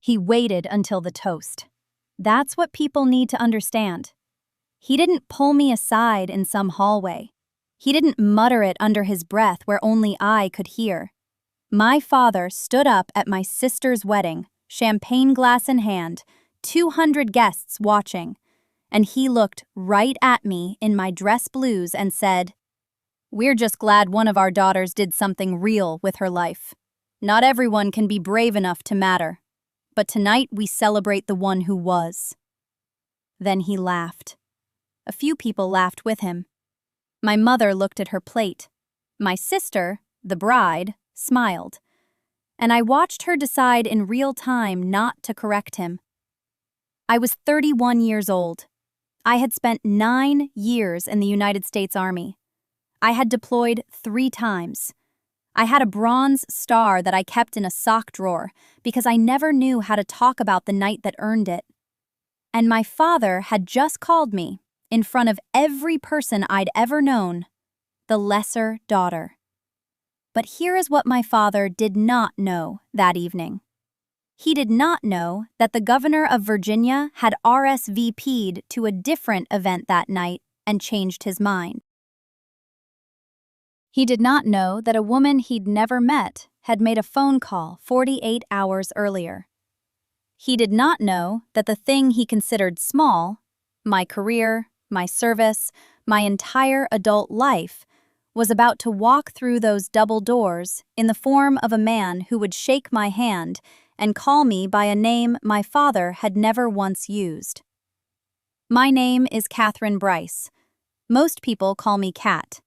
He waited until the toast. That's what people need to understand. He didn't pull me aside in some hallway. He didn't mutter it under his breath where only I could hear. My father stood up at my sister's wedding, champagne glass in hand, 200 guests watching, and he looked right at me in my dress blues and said, "We're just glad one of our daughters did something real with her life. Not everyone can be brave enough to matter, but tonight we celebrate the one who was." Then he laughed. A few people laughed with him. My mother looked at her plate. My sister, the bride, smiled. And I watched her decide in real time not to correct him. I was 31 years old. I had spent 9 years in the United States Army. I had deployed 3 times. I had a bronze star that I kept in a sock drawer because I never knew how to talk about the night that earned it. And my father had just called me, in front of every person I'd ever known, the lesser daughter. But here is what my father did not know that evening. He did not know that the governor of Virginia had RSVP'd to a different event that night and changed his mind. He did not know that a woman he'd never met had made a phone call 48 hours earlier. He did not know that the thing he considered small, my career, my service, my entire adult life, was about to walk through those double doors in the form of a man who would shake my hand and call me by a name my father had never once used. My name is Catherine Bryce. Most people call me Cat.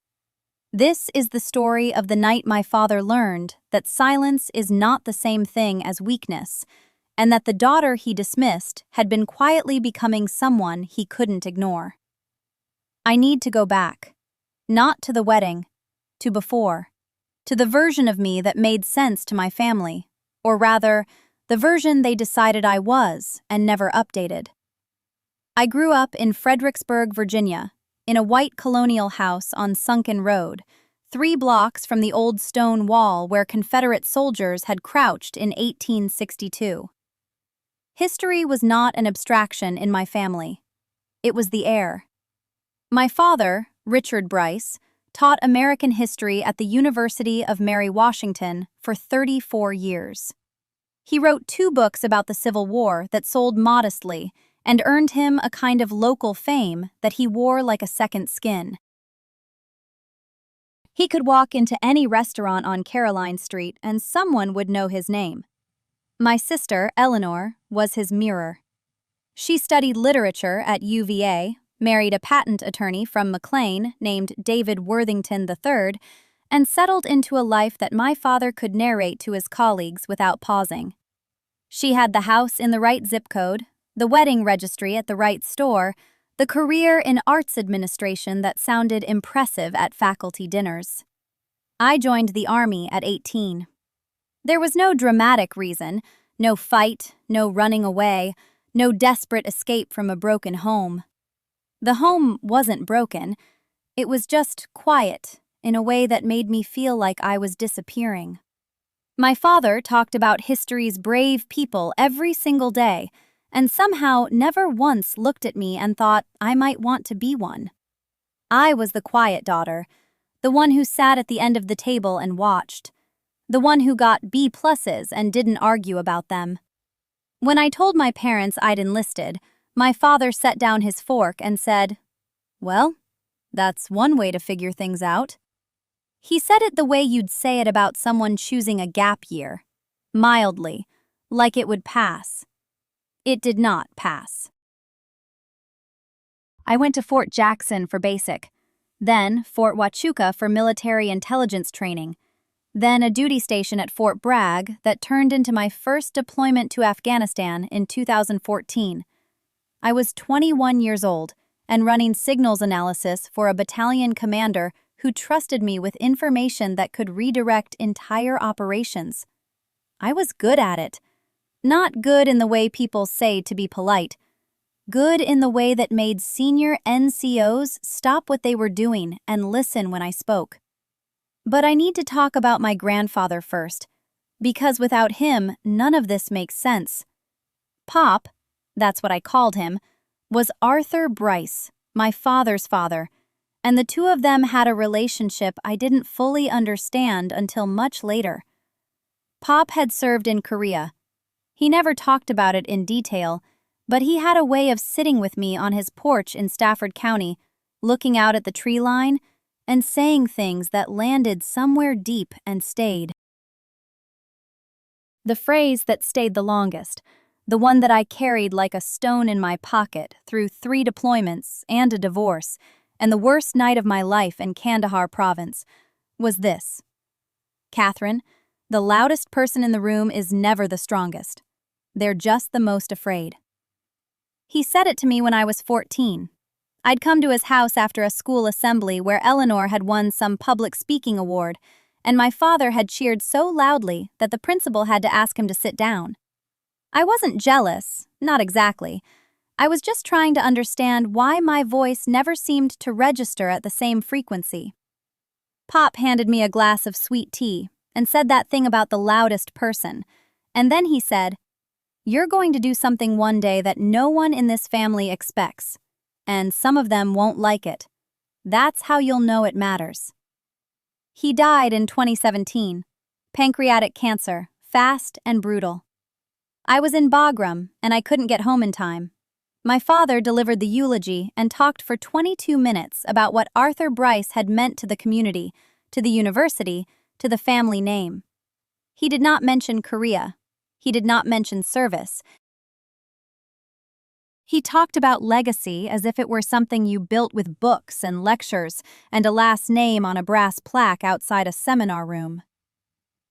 This is the story of the night my father learned that silence is not the same thing as weakness, and that the daughter he dismissed had been quietly becoming someone he couldn't ignore. I need to go back. Not to the wedding, to before, to the version of me that made sense to my family, or rather, the version they decided I was and never updated. I grew up in Fredericksburg, Virginia, in a white colonial house on Sunken Road, 3 blocks from the old stone wall where Confederate soldiers had crouched in 1862. History was not an abstraction in my family. It was the air. My father, Richard Bryce, taught American history at the University of Mary Washington for 34 years. He wrote 2 books about the Civil War that sold modestly and earned him a kind of local fame that he wore like a second skin. He could walk into any restaurant on Caroline Street and someone would know his name. My sister, Eleanor, was his mirror. She studied literature at UVA, married a patent attorney from McLean named David Worthington III, and settled into a life that my father could narrate to his colleagues without pausing. She had the house in the right zip code, the wedding registry at the right store, the career in arts administration that sounded impressive at faculty dinners. I joined the Army at 18. There was no dramatic reason, no fight, no running away, no desperate escape from a broken home. The home wasn't broken, it was just quiet in a way that made me feel like I was disappearing. My father talked about history's brave people every single day, and somehow never once looked at me and thought I might want to be one. I was the quiet daughter, the one who sat at the end of the table and watched, the one who got B+s and didn't argue about them. When I told my parents I'd enlisted, my father set down his fork and said, "Well, that's one way to figure things out." He said it the way you'd say it about someone choosing a gap year, mildly, like it would pass. It did not pass. I went to Fort Jackson for basic, then Fort Huachuca for military intelligence training, then a duty station at Fort Bragg that turned into my first deployment to Afghanistan in 2014. I was 21 years old and running signals analysis for a battalion commander who trusted me with information that could redirect entire operations. I was good at it. Not good in the way people say to be polite. Good in the way that made senior NCOs stop what they were doing and listen when I spoke. But I need to talk about my grandfather first, because without him, none of this makes sense. Pop, that's what I called him, was Arthur Bryce, my father's father, and the two of them had a relationship I didn't fully understand until much later. Pop had served in Korea. He never talked about it in detail, but he had a way of sitting with me on his porch in Stafford County, looking out at the tree line and saying things that landed somewhere deep and stayed. The phrase that stayed the longest, the one that I carried like a stone in my pocket through 3 deployments and a divorce, and the worst night of my life in Kandahar province, was this: Catherine, the loudest person in the room is never the strongest. They're just the most afraid. He said it to me when I was 14. I'd come to his house after a school assembly where Eleanor had won some public speaking award, and my father had cheered so loudly that the principal had to ask him to sit down. I wasn't jealous, not exactly. I was just trying to understand why my voice never seemed to register at the same frequency. Pop handed me a glass of sweet tea and said that thing about the loudest person, and then he said, "You're going to do something one day that no one in this family expects, and some of them won't like it. That's how you'll know it matters." He died in 2017. Pancreatic cancer, fast and brutal. I was in Bagram, and I couldn't get home in time. My father delivered the eulogy and talked for 22 minutes about what Arthur Bryce had meant to the community, to the university, to the family name. He did not mention Korea. He did not mention service. He talked about legacy as if it were something you built with books and lectures and a last name on a brass plaque outside a seminar room.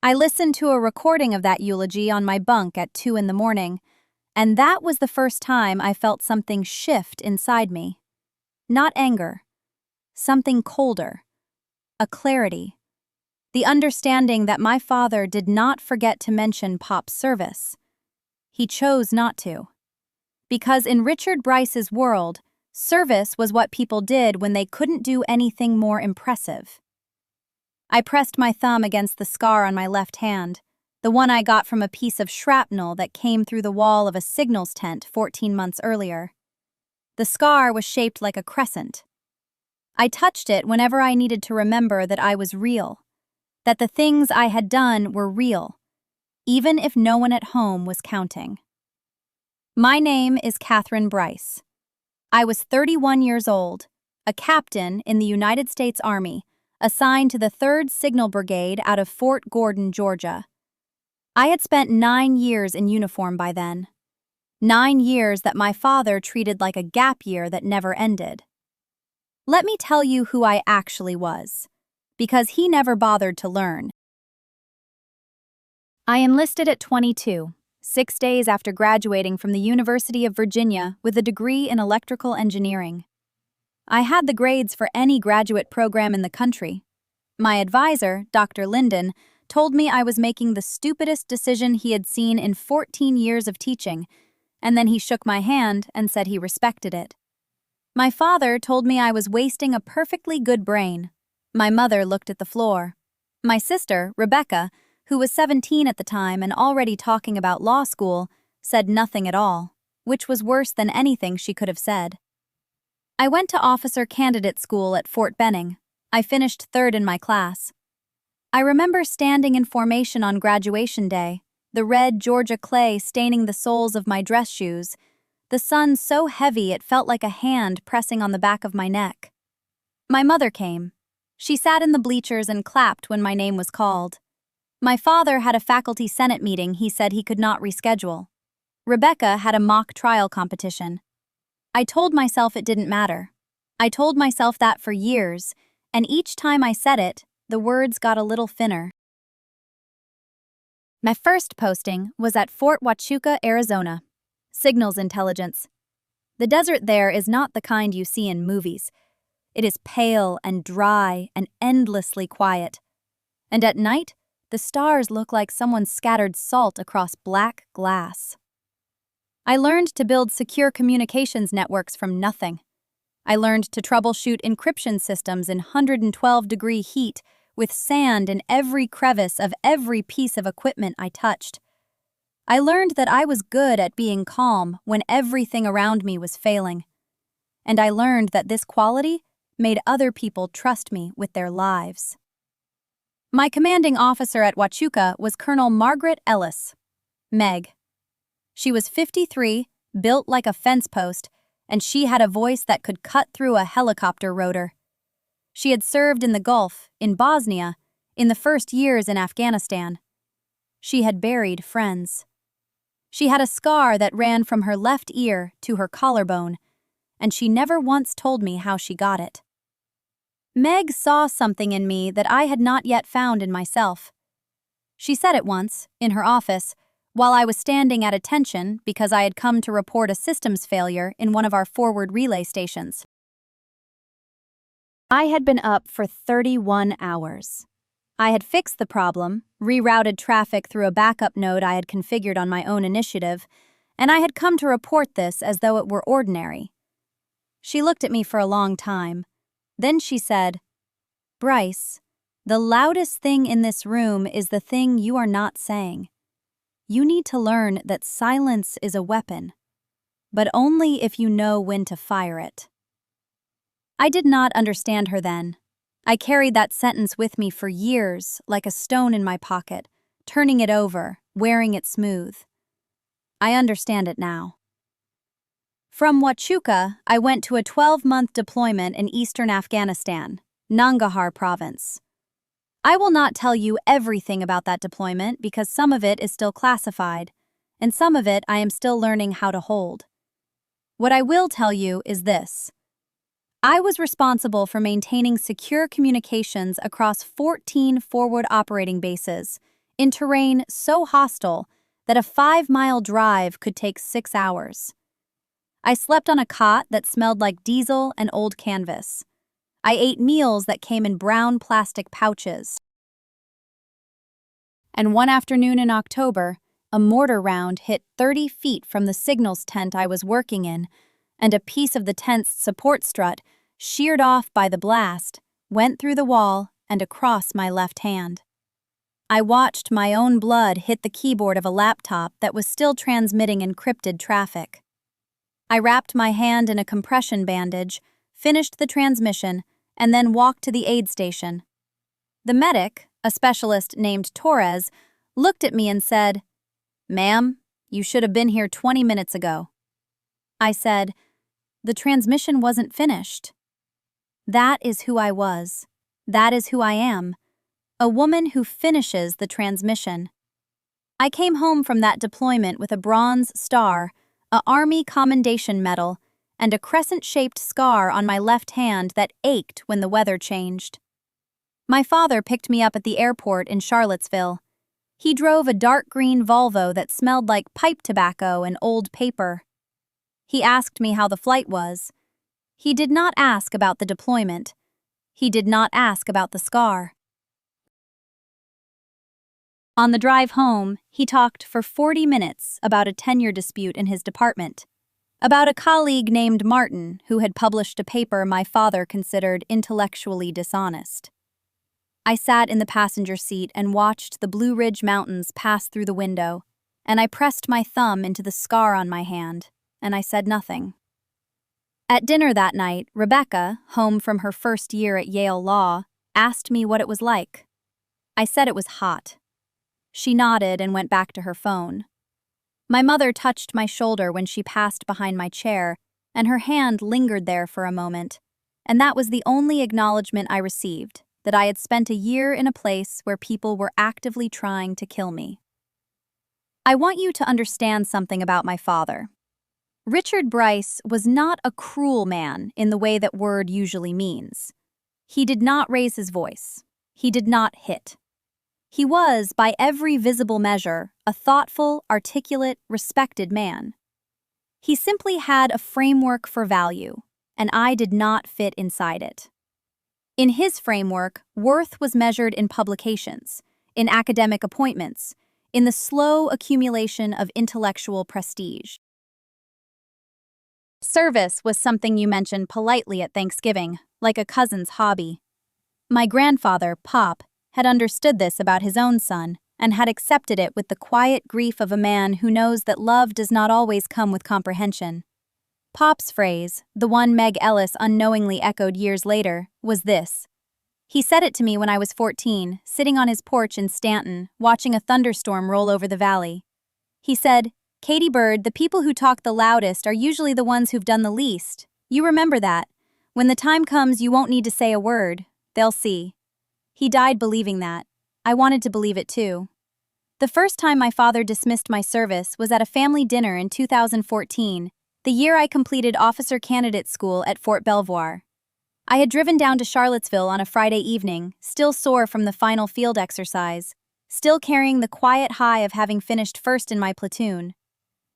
I listened to a recording of that eulogy on my bunk at 2 a.m, and that was the first time I felt something shift inside me. Not anger. Something colder. A clarity. The understanding that my father did not forget to mention Pop's service. He chose not to. Because in Richard Bryce's world, service was what people did when they couldn't do anything more impressive. I pressed my thumb against the scar on my left hand, the one I got from a piece of shrapnel that came through the wall of a signals tent 14 months earlier. The scar was shaped like a crescent. I touched it whenever I needed to remember that I was real, that the things I had done were real, even if no one at home was counting. My name is Catherine Bryce. I was 31 years old, a captain in the United States Army, assigned to the 3rd Signal Brigade out of Fort Gordon, Georgia. I had spent 9 years in uniform by then. 9 years that my father treated like a gap year that never ended. Let me tell you who I actually was, because he never bothered to learn. I enlisted at 22. 6 days after graduating from the University of Virginia with a degree in electrical engineering. I had the grades for any graduate program in the country. My advisor, Dr. Linden, told me I was making the stupidest decision he had seen in 14 years of teaching, and then he shook my hand and said he respected it. My father told me I was wasting a perfectly good brain. My mother looked at the floor. My sister, Rebecca, who was 17 at the time and already talking about law school, said nothing at all, which was worse than anything she could have said. I went to officer candidate school at Fort Benning. I finished 3rd in my class. I remember standing in formation on graduation day, the red Georgia clay staining the soles of my dress shoes, the sun so heavy it felt like a hand pressing on the back of my neck. My mother came. She sat in the bleachers and clapped when my name was called. My father had a faculty senate meeting he said he could not reschedule. Rebecca had a mock trial competition. I told myself it didn't matter. I told myself that for years, and each time I said it, the words got a little thinner. My first posting was at Fort Huachuca, Arizona. Signals intelligence. The desert there is not the kind you see in movies. It is pale and dry and endlessly quiet. And at night, the stars look like someone scattered salt across black glass. I learned to build secure communications networks from nothing. I learned to troubleshoot encryption systems in 112-degree heat with sand in every crevice of every piece of equipment I touched. I learned that I was good at being calm when everything around me was failing. And I learned that this quality made other people trust me with their lives. My commanding officer at Huachuca was Colonel Margaret Ellis, Meg. She was 53, built like a fence post, and she had a voice that could cut through a helicopter rotor. She had served in the Gulf, in Bosnia, in the first years in Afghanistan. She had buried friends. She had a scar that ran from her left ear to her collarbone, and she never once told me how she got it. Meg saw something in me that I had not yet found in myself. She said it once, in her office, while I was standing at attention because I had come to report a systems failure in one of our forward relay stations. I had been up for 31 hours. I had fixed the problem, rerouted traffic through a backup node I had configured on my own initiative, and I had come to report this as though it were ordinary. She looked at me for a long time. Then she said, "Bryce, the loudest thing in this room is the thing you are not saying. You need to learn that silence is a weapon, but only if you know when to fire it." I did not understand her then. I carried that sentence with me for years, like a stone in my pocket, turning it over, wearing it smooth. I understand it now. From Huachuca, I went to a 12-month deployment in eastern Afghanistan, Nangarhar province. I will not tell you everything about that deployment because some of it is still classified, and some of it I am still learning how to hold. What I will tell you is this. I was responsible for maintaining secure communications across 14 forward operating bases in terrain so hostile that a 5-mile drive could take 6 hours. I slept on a cot that smelled like diesel and old canvas. I ate meals that came in brown plastic pouches. And one afternoon in October, a mortar round hit 30 feet from the signals tent I was working in, and a piece of the tent's support strut, sheared off by the blast, went through the wall and across my left hand. I watched my own blood hit the keyboard of a laptop that was still transmitting encrypted traffic. I wrapped my hand in a compression bandage, finished the transmission, and then walked to the aid station. The medic, a specialist named Torres, looked at me and said, "Ma'am, you should have been here 20 minutes ago." I said, "The transmission wasn't finished." That is who I was. That is who I am. A woman who finishes the transmission. I came home from that deployment with a Bronze Star, an Army Commendation Medal, and a crescent-shaped scar on my left hand that ached when the weather changed. My father picked me up at the airport in Charlottesville. He drove a dark green Volvo that smelled like pipe tobacco and old paper. He asked me how the flight was. He did not ask about the deployment. He did not ask about the scar. On the drive home, he talked for 40 minutes about a tenure dispute in his department, about a colleague named Martin who had published a paper my father considered intellectually dishonest. I sat in the passenger seat and watched the Blue Ridge Mountains pass through the window, and I pressed my thumb into the scar on my hand, and I said nothing. At dinner that night, Rebecca, home from her first year at Yale Law, asked me what it was like. I said it was hot. She nodded and went back to her phone. My mother touched my shoulder when she passed behind my chair, and her hand lingered there for a moment, and that was the only acknowledgement I received, that I had spent a year in a place where people were actively trying to kill me. I want you to understand something about my father. Richard Bryce was not a cruel man in the way that word usually means. He did not raise his voice. He did not hit. He was, by every visible measure, a thoughtful, articulate, respected man. He simply had a framework for value, and I did not fit inside it. In his framework, worth was measured in publications, in academic appointments, in the slow accumulation of intellectual prestige. Service was something you mentioned politely at Thanksgiving, like a cousin's hobby. My grandfather, Pop, had understood this about his own son, and had accepted it with the quiet grief of a man who knows that love does not always come with comprehension. Pop's phrase, the one Meg Ellis unknowingly echoed years later, was this. He said it to me when I was 14, sitting on his porch in Stanton, watching a thunderstorm roll over the valley. He said, "Katie Bird, the people who talk the loudest are usually the ones who've done the least. You remember that. When the time comes, you won't need to say a word. They'll see." He died believing that. I wanted to believe it too. The first time my father dismissed my service was at a family dinner in 2014, the year I completed officer candidate school at Fort Belvoir. I had driven down to Charlottesville on a Friday evening, still sore from the final field exercise, still carrying the quiet high of having finished first in my platoon.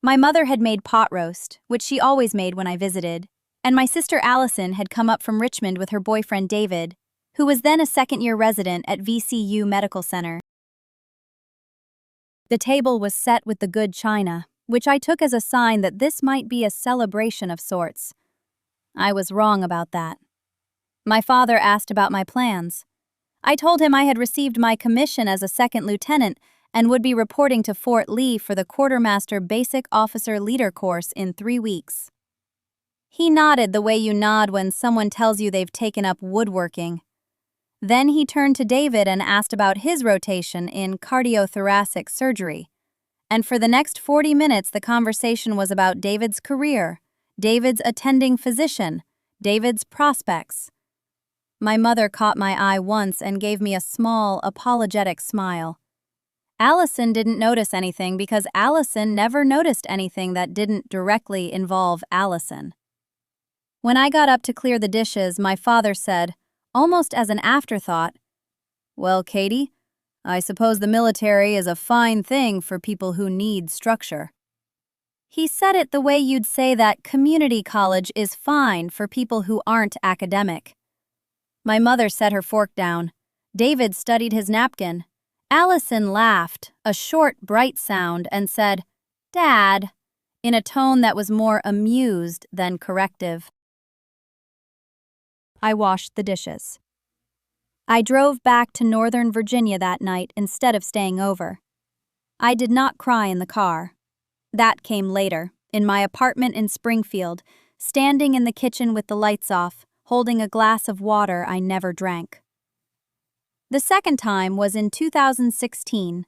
My mother had made pot roast, which she always made when I visited, and my sister Allison had come up from Richmond with her boyfriend David, who was then a second-year resident at VCU Medical Center. The table was set with the good china, which I took as a sign that this might be a celebration of sorts. I was wrong about that. My father asked about my plans. I told him I had received my commission as a second lieutenant and would be reporting to Fort Lee for the Quartermaster Basic Officer Leader course in 3 weeks. He nodded the way you nod when someone tells you they've taken up woodworking. Then he turned to David and asked about his rotation in cardiothoracic surgery. And for the next 40 minutes, the conversation was about David's career, David's attending physician, David's prospects. My mother caught my eye once and gave me a small, apologetic smile. Allison didn't notice anything because Allison never noticed anything that didn't directly involve Allison. When I got up to clear the dishes, my father said, almost as an afterthought, "Well, Katie, I suppose the military is a fine thing for people who need structure." He said it the way you'd say that community college is fine for people who aren't academic. My mother set her fork down. David studied his napkin. Allison laughed, a short, bright sound, and said, "Dad," in a tone that was more amused than corrective. I washed the dishes. I drove back to Northern Virginia that night instead of staying over. I did not cry in the car. That came later, in my apartment in Springfield, standing in the kitchen with the lights off, holding a glass of water I never drank. The second time was in 2016.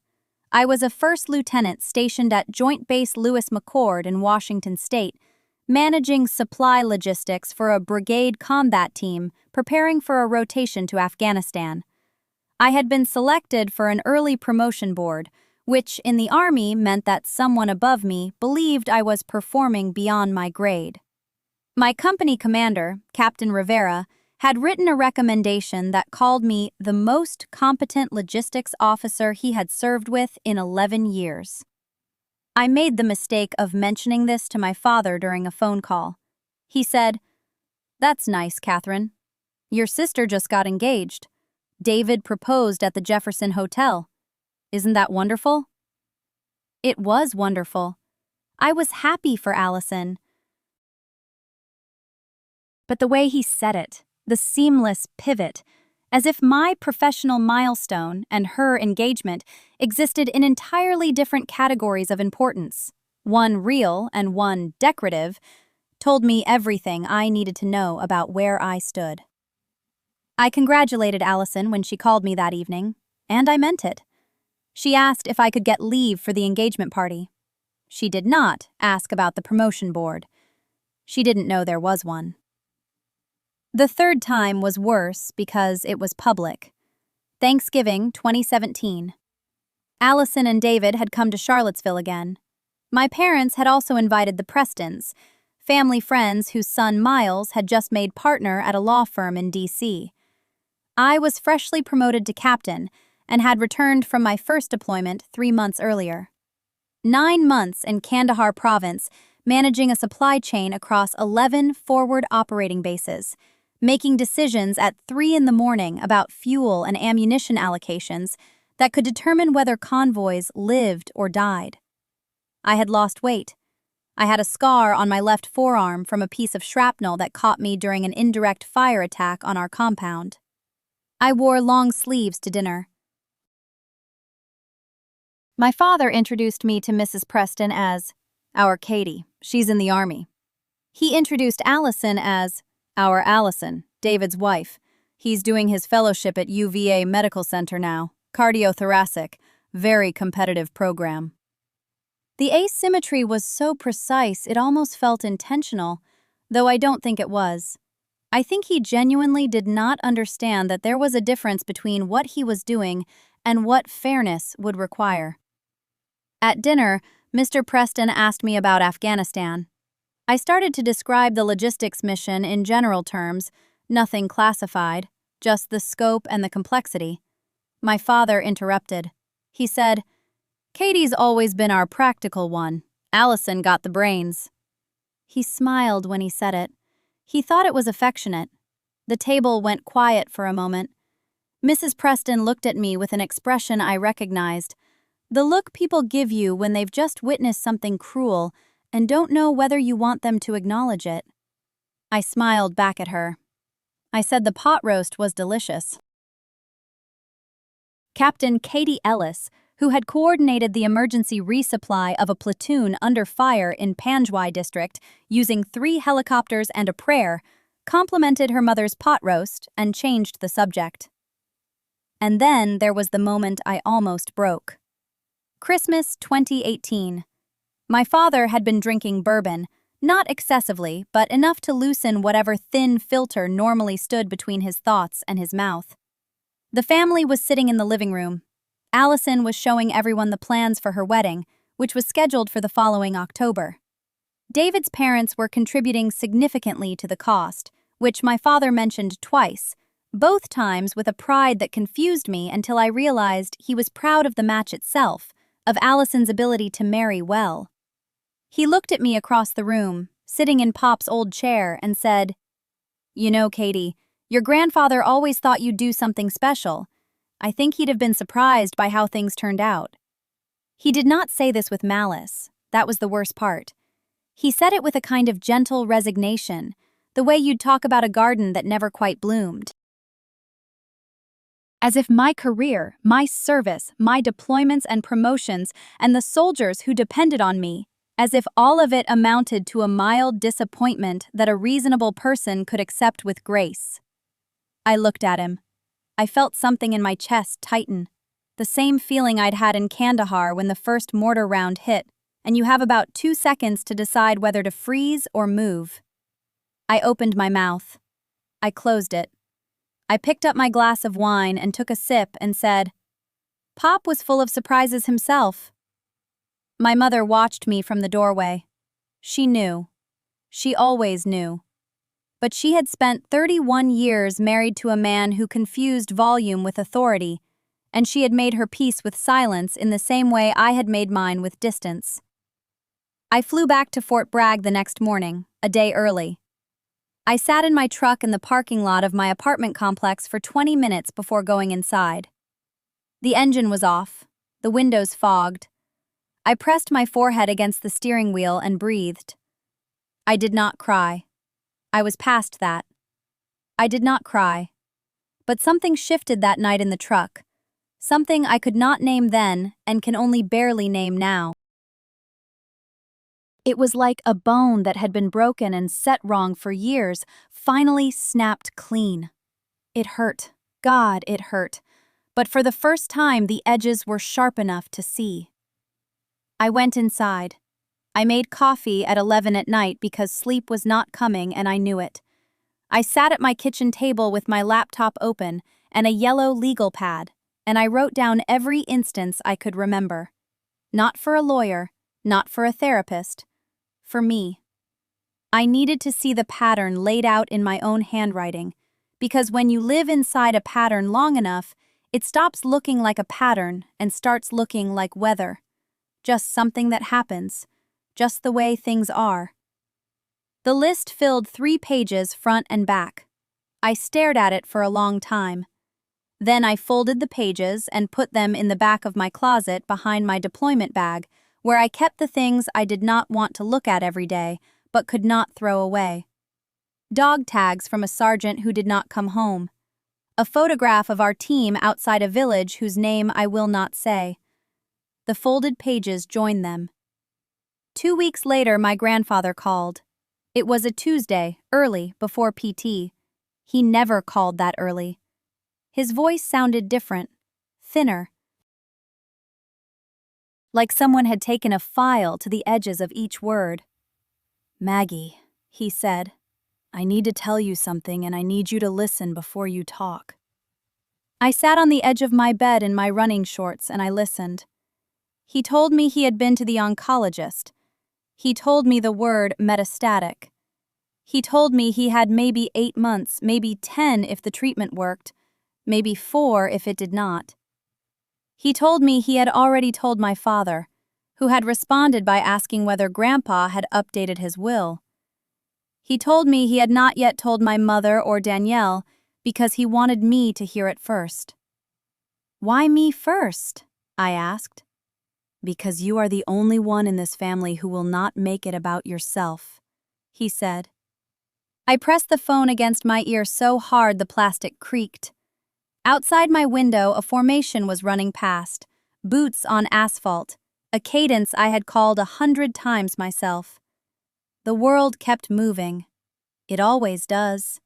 I was a first lieutenant stationed at Joint Base Lewis McChord in Washington State, managing supply logistics for a brigade combat team preparing for a rotation to Afghanistan. I had been selected for an early promotion board, which in the Army meant that someone above me believed I was performing beyond my grade. My company commander, Captain Rivera, had written a recommendation that called me the most competent logistics officer he had served with in 11 years. I made the mistake of mentioning this to my father during a phone call. He said, "That's nice, Catherine. Your sister just got engaged. David proposed at the Jefferson Hotel. Isn't that wonderful?" It was wonderful. I was happy for Allison. But the way he said it, the seamless pivot, as if my professional milestone and her engagement existed in entirely different categories of importance, one real and one decorative, told me everything I needed to know about where I stood. I congratulated Allison when she called me that evening, and I meant it. She asked if I could get leave for the engagement party. She did not ask about the promotion board. She didn't know there was one. The third time was worse because it was public. Thanksgiving 2017. Allison and David had come to Charlottesville again. My parents had also invited the Prestons, family friends whose son Miles had just made partner at a law firm in D.C. I was freshly promoted to captain and had returned from my first deployment 3 months earlier. 9 months in Kandahar province, managing a supply chain across 11 forward operating bases, making decisions at 3 in the morning about fuel and ammunition allocations that could determine whether convoys lived or died. I had lost weight. I had a scar on my left forearm from a piece of shrapnel that caught me during an indirect fire attack on our compound. I wore long sleeves to dinner. My father introduced me to Mrs. Preston as our Katie. She's in the Army. He introduced Allison as our Allison, David's wife. He's doing his fellowship at UVA Medical Center now, cardiothoracic, very competitive program. The asymmetry was so precise it almost felt intentional, though I don't think it was. I think he genuinely did not understand that there was a difference between what he was doing and what fairness would require. At dinner, Mr. Preston asked me about Afghanistan. I started to describe the logistics mission in general terms, nothing classified, just the scope and the complexity. My father interrupted. He said, "Katie's always been our practical one. Allison got the brains." He smiled when he said it. He thought it was affectionate. The table went quiet for a moment. Mrs. Preston looked at me with an expression I recognized, the look people give you when they've just witnessed something cruel and don't know whether you want them to acknowledge it. I smiled back at her. I said the pot roast was delicious. Captain Katie Ellis, who had coordinated the emergency resupply of a platoon under fire in Panjwai district using 3 helicopters and a prayer, complimented her mother's pot roast and changed the subject. And then there was the moment I almost broke. Christmas 2018. My father had been drinking bourbon, not excessively, but enough to loosen whatever thin filter normally stood between his thoughts and his mouth. The family was sitting in the living room. Allison was showing everyone the plans for her wedding, which was scheduled for the following October. David's parents were contributing significantly to the cost, which my father mentioned twice, both times with a pride that confused me until I realized he was proud of the match itself, of Allison's ability to marry well. He looked at me across the room, sitting in Pop's old chair, and said, "You know, Katie, your grandfather always thought you'd do something special. I think he'd have been surprised by how things turned out." He did not say this with malice. That was the worst part. He said it with a kind of gentle resignation, the way you'd talk about a garden that never quite bloomed. As if my career, my service, my deployments and promotions, and the soldiers who depended on me, as if all of it amounted to a mild disappointment that a reasonable person could accept with grace. I looked at him. I felt something in my chest tighten, the same feeling I'd had in Kandahar when the first mortar round hit, and you have about 2 seconds to decide whether to freeze or move. I opened my mouth. I closed it. I picked up my glass of wine and took a sip and said, "Pop was full of surprises himself." My mother watched me from the doorway. She knew. She always knew. But she had spent 31 years married to a man who confused volume with authority, and she had made her peace with silence in the same way I had made mine with distance. I flew back to Fort Bragg the next morning, a day early. I sat in my truck in the parking lot of my apartment complex for 20 minutes before going inside. The engine was off, the windows fogged. I pressed my forehead against the steering wheel and breathed. I did not cry. I was past that. I did not cry. But something shifted that night in the truck, something I could not name then and can only barely name now. It was like a bone that had been broken and set wrong for years, finally snapped clean. It hurt. God, it hurt. But for the first time, the edges were sharp enough to see. I went inside. I made coffee at 11 at night because sleep was not coming and I knew it. I sat at my kitchen table with my laptop open and a yellow legal pad, and I wrote down every instance I could remember. Not for a lawyer, not for a therapist. For me. I needed to see the pattern laid out in my own handwriting, because when you live inside a pattern long enough, it stops looking like a pattern and starts looking like weather. Just something that happens, just the way things are. The list filled 3 pages front and back. I stared at it for a long time. Then I folded the pages and put them in the back of my closet behind my deployment bag, where I kept the things I did not want to look at every day, but could not throw away. Dog tags from a sergeant who did not come home. A photograph of our team outside a village whose name I will not say. The folded pages joined them. 2 weeks later, my grandfather called. It was a Tuesday, early, before PT. He never called that early. His voice sounded different, thinner, like someone had taken a file to the edges of each word. "Maggie," he said, "I need to tell you something and I need you to listen before you talk." I sat on the edge of my bed in my running shorts and I listened. He told me he had been to the oncologist. He told me the word metastatic. He told me he had maybe 8 months, maybe 10 if the treatment worked, maybe 4 if it did not. He told me he had already told my father, who had responded by asking whether Grandpa had updated his will. He told me he had not yet told my mother or Danielle because he wanted me to hear it first. "Why me first?" I asked. "Because you are the only one in this family who will not make it about yourself," he said. I pressed the phone against my ear so hard the plastic creaked. Outside my window, a formation was running past, boots on asphalt, a cadence I had called 100 times myself. The world kept moving. It always does.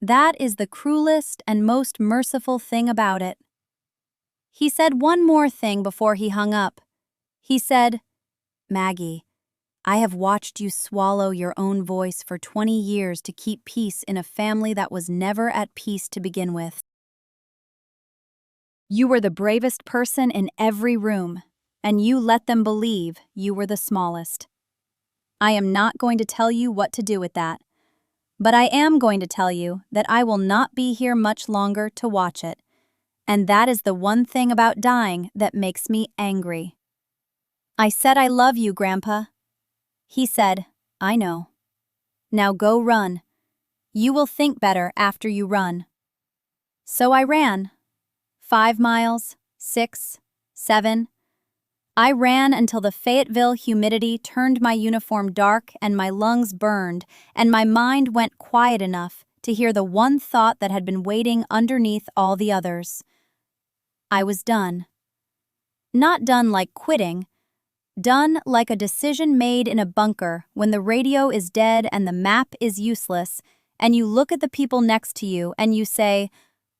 That is the cruelest and most merciful thing about it. He said one more thing before he hung up. He said, "Maggie, I have watched you swallow your own voice for 20 years to keep peace in a family that was never at peace to begin with. You were the bravest person in every room, and you let them believe you were the smallest. I am not going to tell you what to do with that, but I am going to tell you that I will not be here much longer to watch it, and that is the one thing about dying that makes me angry." I said, "I love you, Grandpa." He said, "I know. Now go run. You will think better after you run." So I ran. 5 miles, 6, 7. I ran until the Fayetteville humidity turned my uniform dark and my lungs burned, and my mind went quiet enough to hear the one thought that had been waiting underneath all the others. I was done. Not done like quitting, done like a decision made in a bunker when the radio is dead and the map is useless, and you look at the people next to you and you say,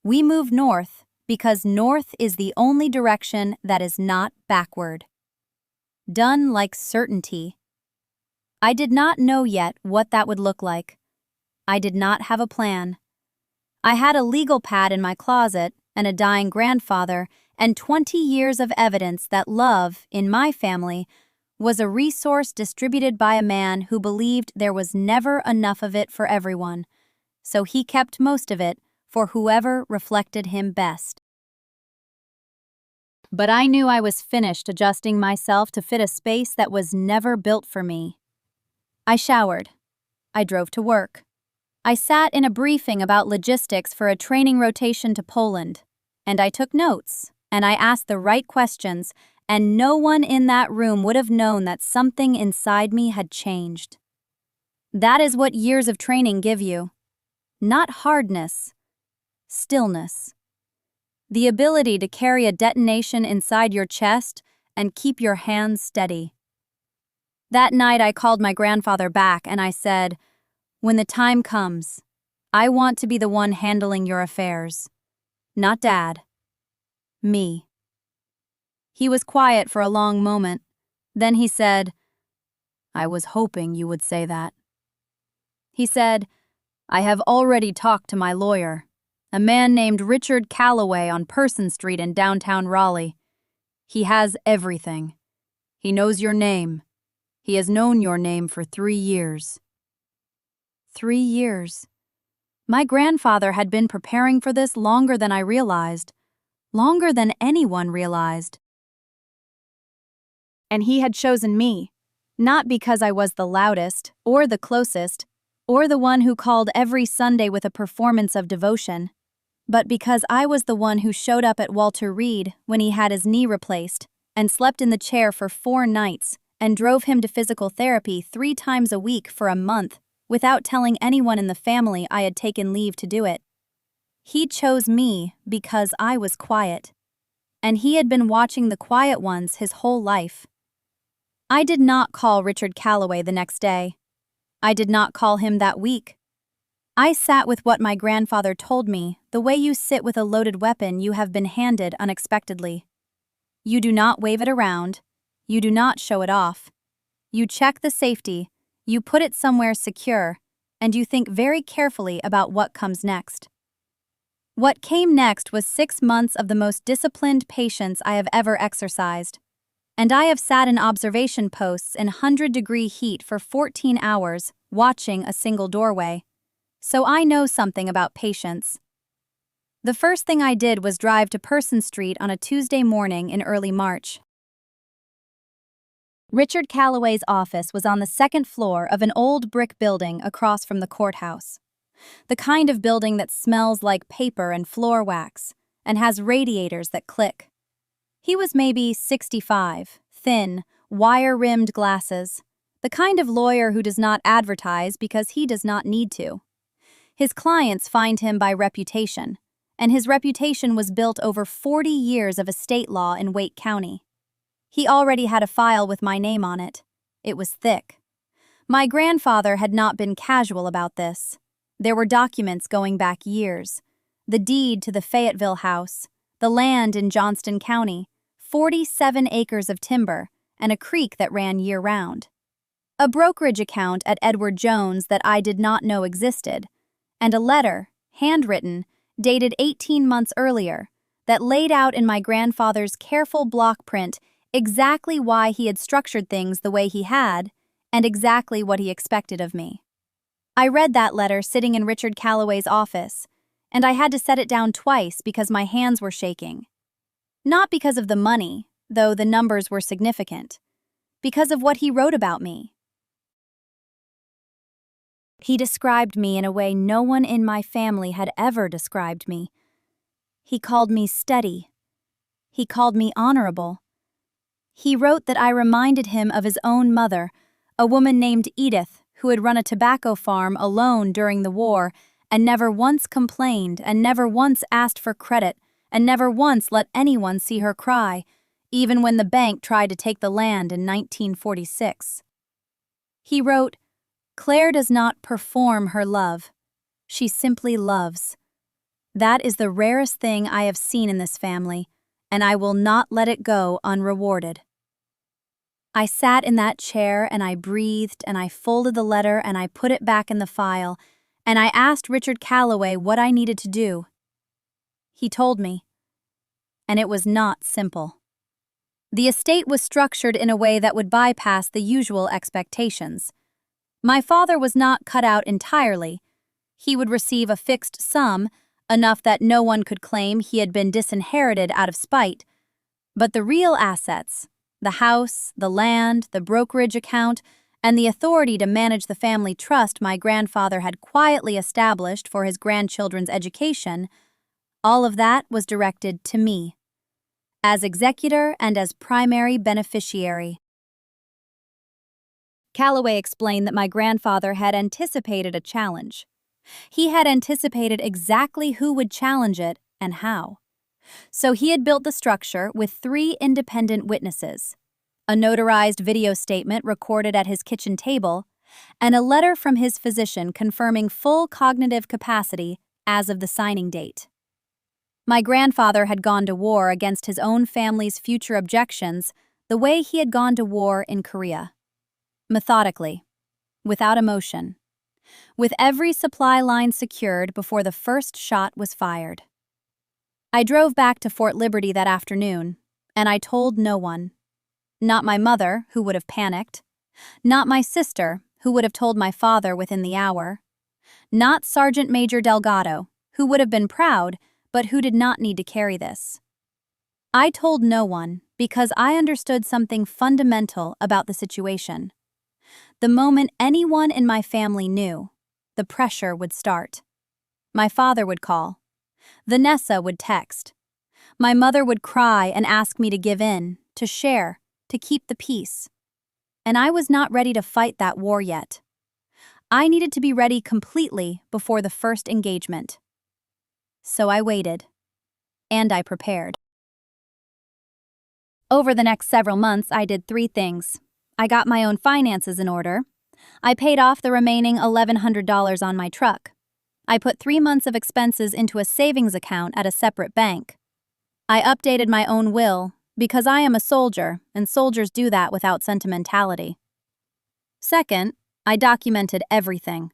"We move north because north is the only direction that is not backward." Done like certainty. I did not know yet what that would look like. I did not have a plan. I had a legal pad in my closet and a dying grandfather and 20 years of evidence that love, in my family, was a resource distributed by a man who believed there was never enough of it for everyone, so he kept most of it for whoever reflected him best. But I knew I was finished adjusting myself to fit a space that was never built for me. I showered. I drove to work. I sat in a briefing about logistics for a training rotation to Poland, and I took notes, and I asked the right questions, and no one in that room would have known that something inside me had changed. That is what years of training give you. Not hardness, stillness. The ability to carry a detonation inside your chest and keep your hands steady. That night I called my grandfather back and I said, "When the time comes, I want to be the one handling your affairs. Not Dad. Me." He was quiet for a long moment. Then he said, "I was hoping you would say that." He said, "I have already talked to my lawyer, a man named Richard Calloway on Person Street in downtown Raleigh. He has everything. He knows your name. He has known your name for 3 years. 3 years. My grandfather had been preparing for this longer than I realized, longer than anyone realized. And he had chosen me, not because I was the loudest, or the closest, or the one who called every Sunday with a performance of devotion, but because I was the one who showed up at Walter Reed when he had his knee replaced, and slept in the chair for 4 nights, and drove him to physical therapy 3 times a week for a month, without telling anyone in the family I had taken leave to do it. He chose me because I was quiet. and he had been watching the quiet ones his whole life. I did not call Richard Calloway the next day. I did not call him that week. I sat with what my grandfather told me, the way you sit with a loaded weapon you have been handed unexpectedly. You do not wave it around. You do not show it off. You check the safety, you put it somewhere secure, and you think very carefully about what comes next. What came next was 6 months of the most disciplined patience I have ever exercised. And I have sat in observation posts in 100-degree heat for 14 hours, watching a single doorway. So I know something about patience. The first thing I did was drive to Person Street on a Tuesday morning in early March. Richard Calloway's office was on the second floor of an old brick building across from the courthouse. The kind of building that smells like paper and floor wax, and has radiators that click. He was maybe 65, thin, wire-rimmed glasses, the kind of lawyer who does not advertise because he does not need to. His clients find him by reputation, and his reputation was built over 40 years of estate law in Wake County. He already had a file with my name on it. It was thick. My grandfather had not been casual about this. There were documents going back years. The deed to the Fayetteville house, the land in Johnston County, 47 acres of timber, and a creek that ran year-round. A brokerage account at Edward Jones that I did not know existed, and a letter, handwritten, dated 18 months earlier, that laid out in my grandfather's careful block print exactly why he had structured things the way he had, and exactly what he expected of me. I read that letter sitting in Richard Calloway's office, and I had to set it down twice because my hands were shaking. Not because of the money, though the numbers were significant. Because of what he wrote about me. He described me in a way no one in my family had ever described me. He called me steady. He called me honorable. He wrote that I reminded him of his own mother, a woman named Edith, who had run a tobacco farm alone during the war and never once complained and never once asked for credit and never once let anyone see her cry, even when the bank tried to take the land in 1946. He wrote, "Claire does not perform her love. She simply loves. That is the rarest thing I have seen in this family, and I will not let it go unrewarded." I sat in that chair and I breathed and I folded the letter and I put it back in the file, and I asked Richard Calloway what I needed to do. He told me. And it was not simple. The estate was structured in a way that would bypass the usual expectations. My father was not cut out entirely. He would receive a fixed sum, enough that no one could claim he had been disinherited out of spite. But the real assets, the house, the land, the brokerage account, and the authority to manage the family trust my grandfather had quietly established for his grandchildren's education, all of that was directed to me, as executor and as primary beneficiary. Calloway explained that my grandfather had anticipated a challenge. He had anticipated exactly who would challenge it and how. So he had built the structure with 3 independent witnesses, a notarized video statement recorded at his kitchen table, and a letter from his physician confirming full cognitive capacity as of the signing date. My grandfather had gone to war against his own family's future objections the way he had gone to war in Korea. Methodically, without emotion, with every supply line secured before the first shot was fired. I drove back to Fort Liberty that afternoon, and I told no one. Not my mother, who would have panicked. Not my sister, who would have told my father within the hour. Not Sergeant Major Delgado, who would have been proud, but who did not need to carry this. I told no one because I understood something fundamental about the situation. The moment anyone in my family knew, the pressure would start. My father would call. Vanessa would text. My mother would cry and ask me to give in, to share, to keep the peace. And I was not ready to fight that war yet. I needed to be ready completely before the first engagement. So I waited. And I prepared. Over the next several months, I did 3 things. I got my own finances in order. I paid off the remaining $1,100 on my truck. I put 3 months of expenses into a savings account at a separate bank. I updated my own will, because I am a soldier, and soldiers do that without sentimentality. Second, I documented everything.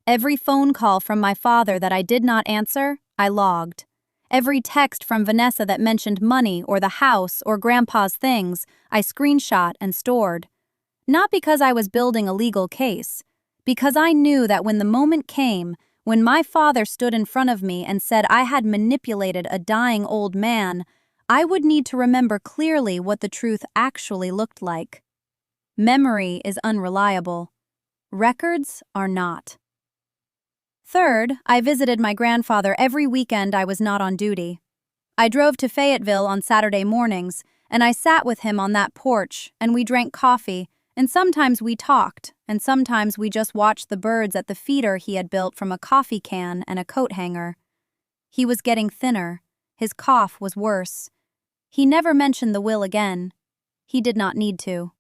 Every phone call from my father that I did not answer, I logged. Every text from Vanessa that mentioned money or the house or Grandpa's things, I screenshot and stored. Not because I was building a legal case, because I knew that when the moment came, when my father stood in front of me and said I had manipulated a dying old man, I would need to remember clearly what the truth actually looked like. Memory is unreliable. Records are not. Third, I visited my grandfather every weekend I was not on duty. I drove to Fayetteville on Saturday mornings, and I sat with him on that porch, and we drank coffee, and sometimes we talked, and sometimes we just watched the birds at the feeder he had built from a coffee can and a coat hanger. He was getting thinner. His cough was worse. He never mentioned the will again. He did not need to.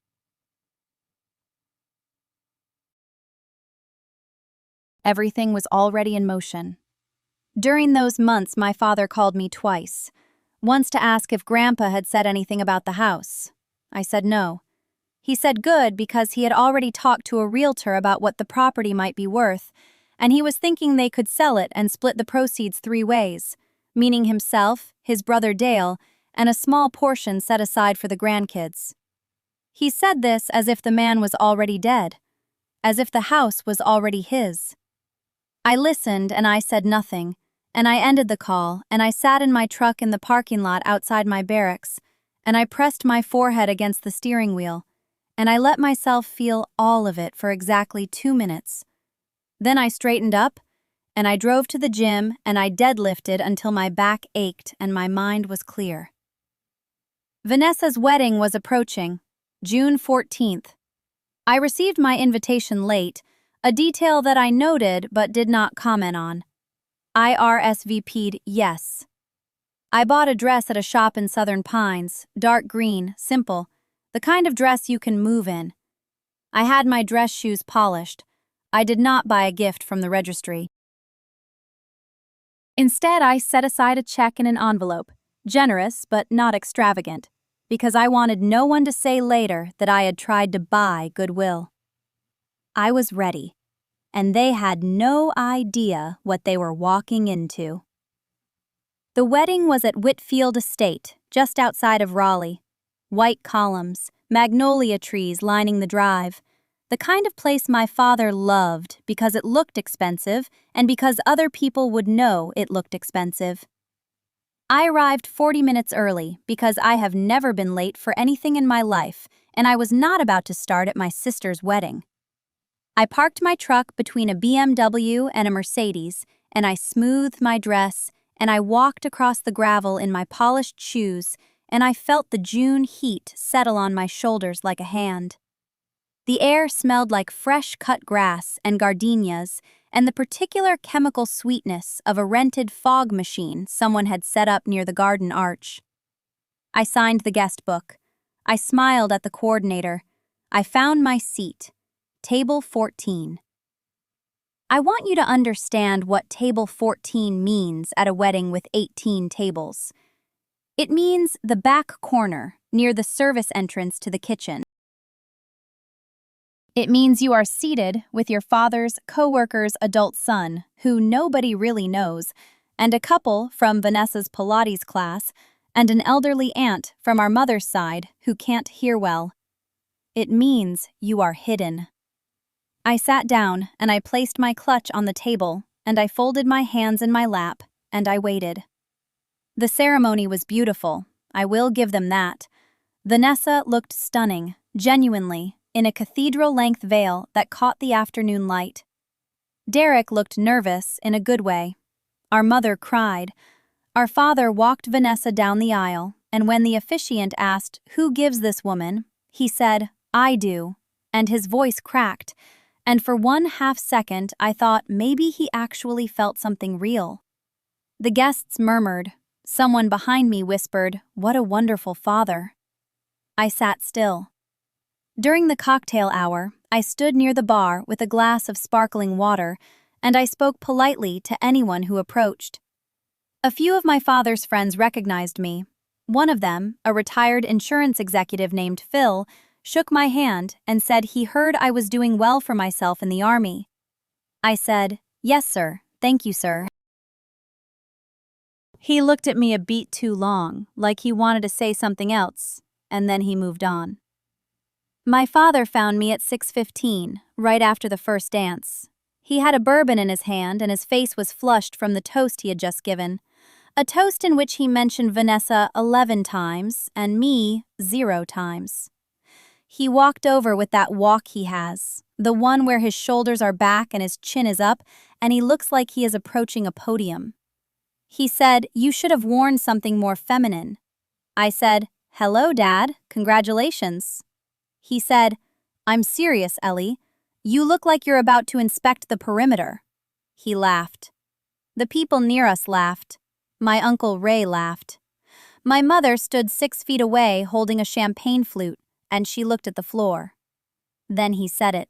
Everything was already in motion. During those months, my father called me twice. Once to ask if Grandpa had said anything about the house. I said no. He said good because he had already talked to a realtor about what the property might be worth, and he was thinking they could sell it and split the proceeds 3 ways, meaning himself, his brother Dale, and a small portion set aside for the grandkids. He said this as if the man was already dead, as if the house was already his. I listened and I said nothing, and I ended the call and I sat in my truck in the parking lot outside my barracks, and I pressed my forehead against the steering wheel, and I let myself feel all of it for exactly 2 minutes. Then I straightened up, and I drove to the gym and I deadlifted until my back ached and my mind was clear. Vanessa's wedding was approaching, June 14th. I received my invitation late, a detail that I noted but did not comment on. I RSVP'd yes. I bought a dress at a shop in Southern Pines, dark green, simple, the kind of dress you can move in. I had my dress shoes polished. I did not buy a gift from the registry. Instead, I set aside a check in an envelope, generous but not extravagant, because I wanted no one to say later that I had tried to buy goodwill. I was ready, and they had no idea what they were walking into. The wedding was at Whitfield Estate, just outside of Raleigh. White columns, magnolia trees lining the drive, the kind of place my father loved because it looked expensive and because other people would know it looked expensive. I arrived 40 minutes early because I have never been late for anything in my life, and I was not about to start at my sister's wedding. I parked my truck between a BMW and a Mercedes, and I smoothed my dress, and I walked across the gravel in my polished shoes, and I felt the June heat settle on my shoulders like a hand. The air smelled like fresh cut grass and gardenias, and the particular chemical sweetness of a rented fog machine someone had set up near the garden arch. I signed the guest book. I smiled at the coordinator. I found my seat. Table 14. I want you to understand what Table 14 means at a wedding with 18 tables. It means the back corner, near the service entrance to the kitchen. It means you are seated with your father's co-worker's adult son, who nobody really knows, and a couple from Vanessa's Pilates class, and an elderly aunt from our mother's side who can't hear well. It means you are hidden. I sat down and I placed my clutch on the table, and I folded my hands in my lap, and I waited. The ceremony was beautiful, I will give them that. Vanessa looked stunning, genuinely, in a cathedral-length veil that caught the afternoon light. Derek looked nervous in a good way. Our mother cried. Our father walked Vanessa down the aisle, and when the officiant asked, "Who gives this woman?" he said, "I do," and his voice cracked. And for 1/2 second, I thought maybe he actually felt something real. The guests murmured. Someone behind me whispered, "What a wonderful father." I sat still. During the cocktail hour, I stood near the bar with a glass of sparkling water, and I spoke politely to anyone who approached. A few of my father's friends recognized me. One of them, a retired insurance executive named Phil, shook my hand and said he heard I was doing well for myself in the army. I said, "Yes, sir, thank you, sir." He looked at me a beat too long, like he wanted to say something else, and then he moved on. My father found me at 6:15, right after the first dance. He had a bourbon in his hand and his face was flushed from the toast he had just given. A toast in which he mentioned Vanessa 11 times and me 0 times. He walked over with that walk he has, the one where his shoulders are back and his chin is up, and he looks like he is approaching a podium. He said, "You should have worn something more feminine." I said, "Hello, Dad, congratulations." He said, "I'm serious, Ellie. You look like you're about to inspect the perimeter." He laughed. The people near us laughed. My Uncle Ray laughed. My mother stood 6 feet away holding a champagne flute, and she looked at the floor. Then he said it.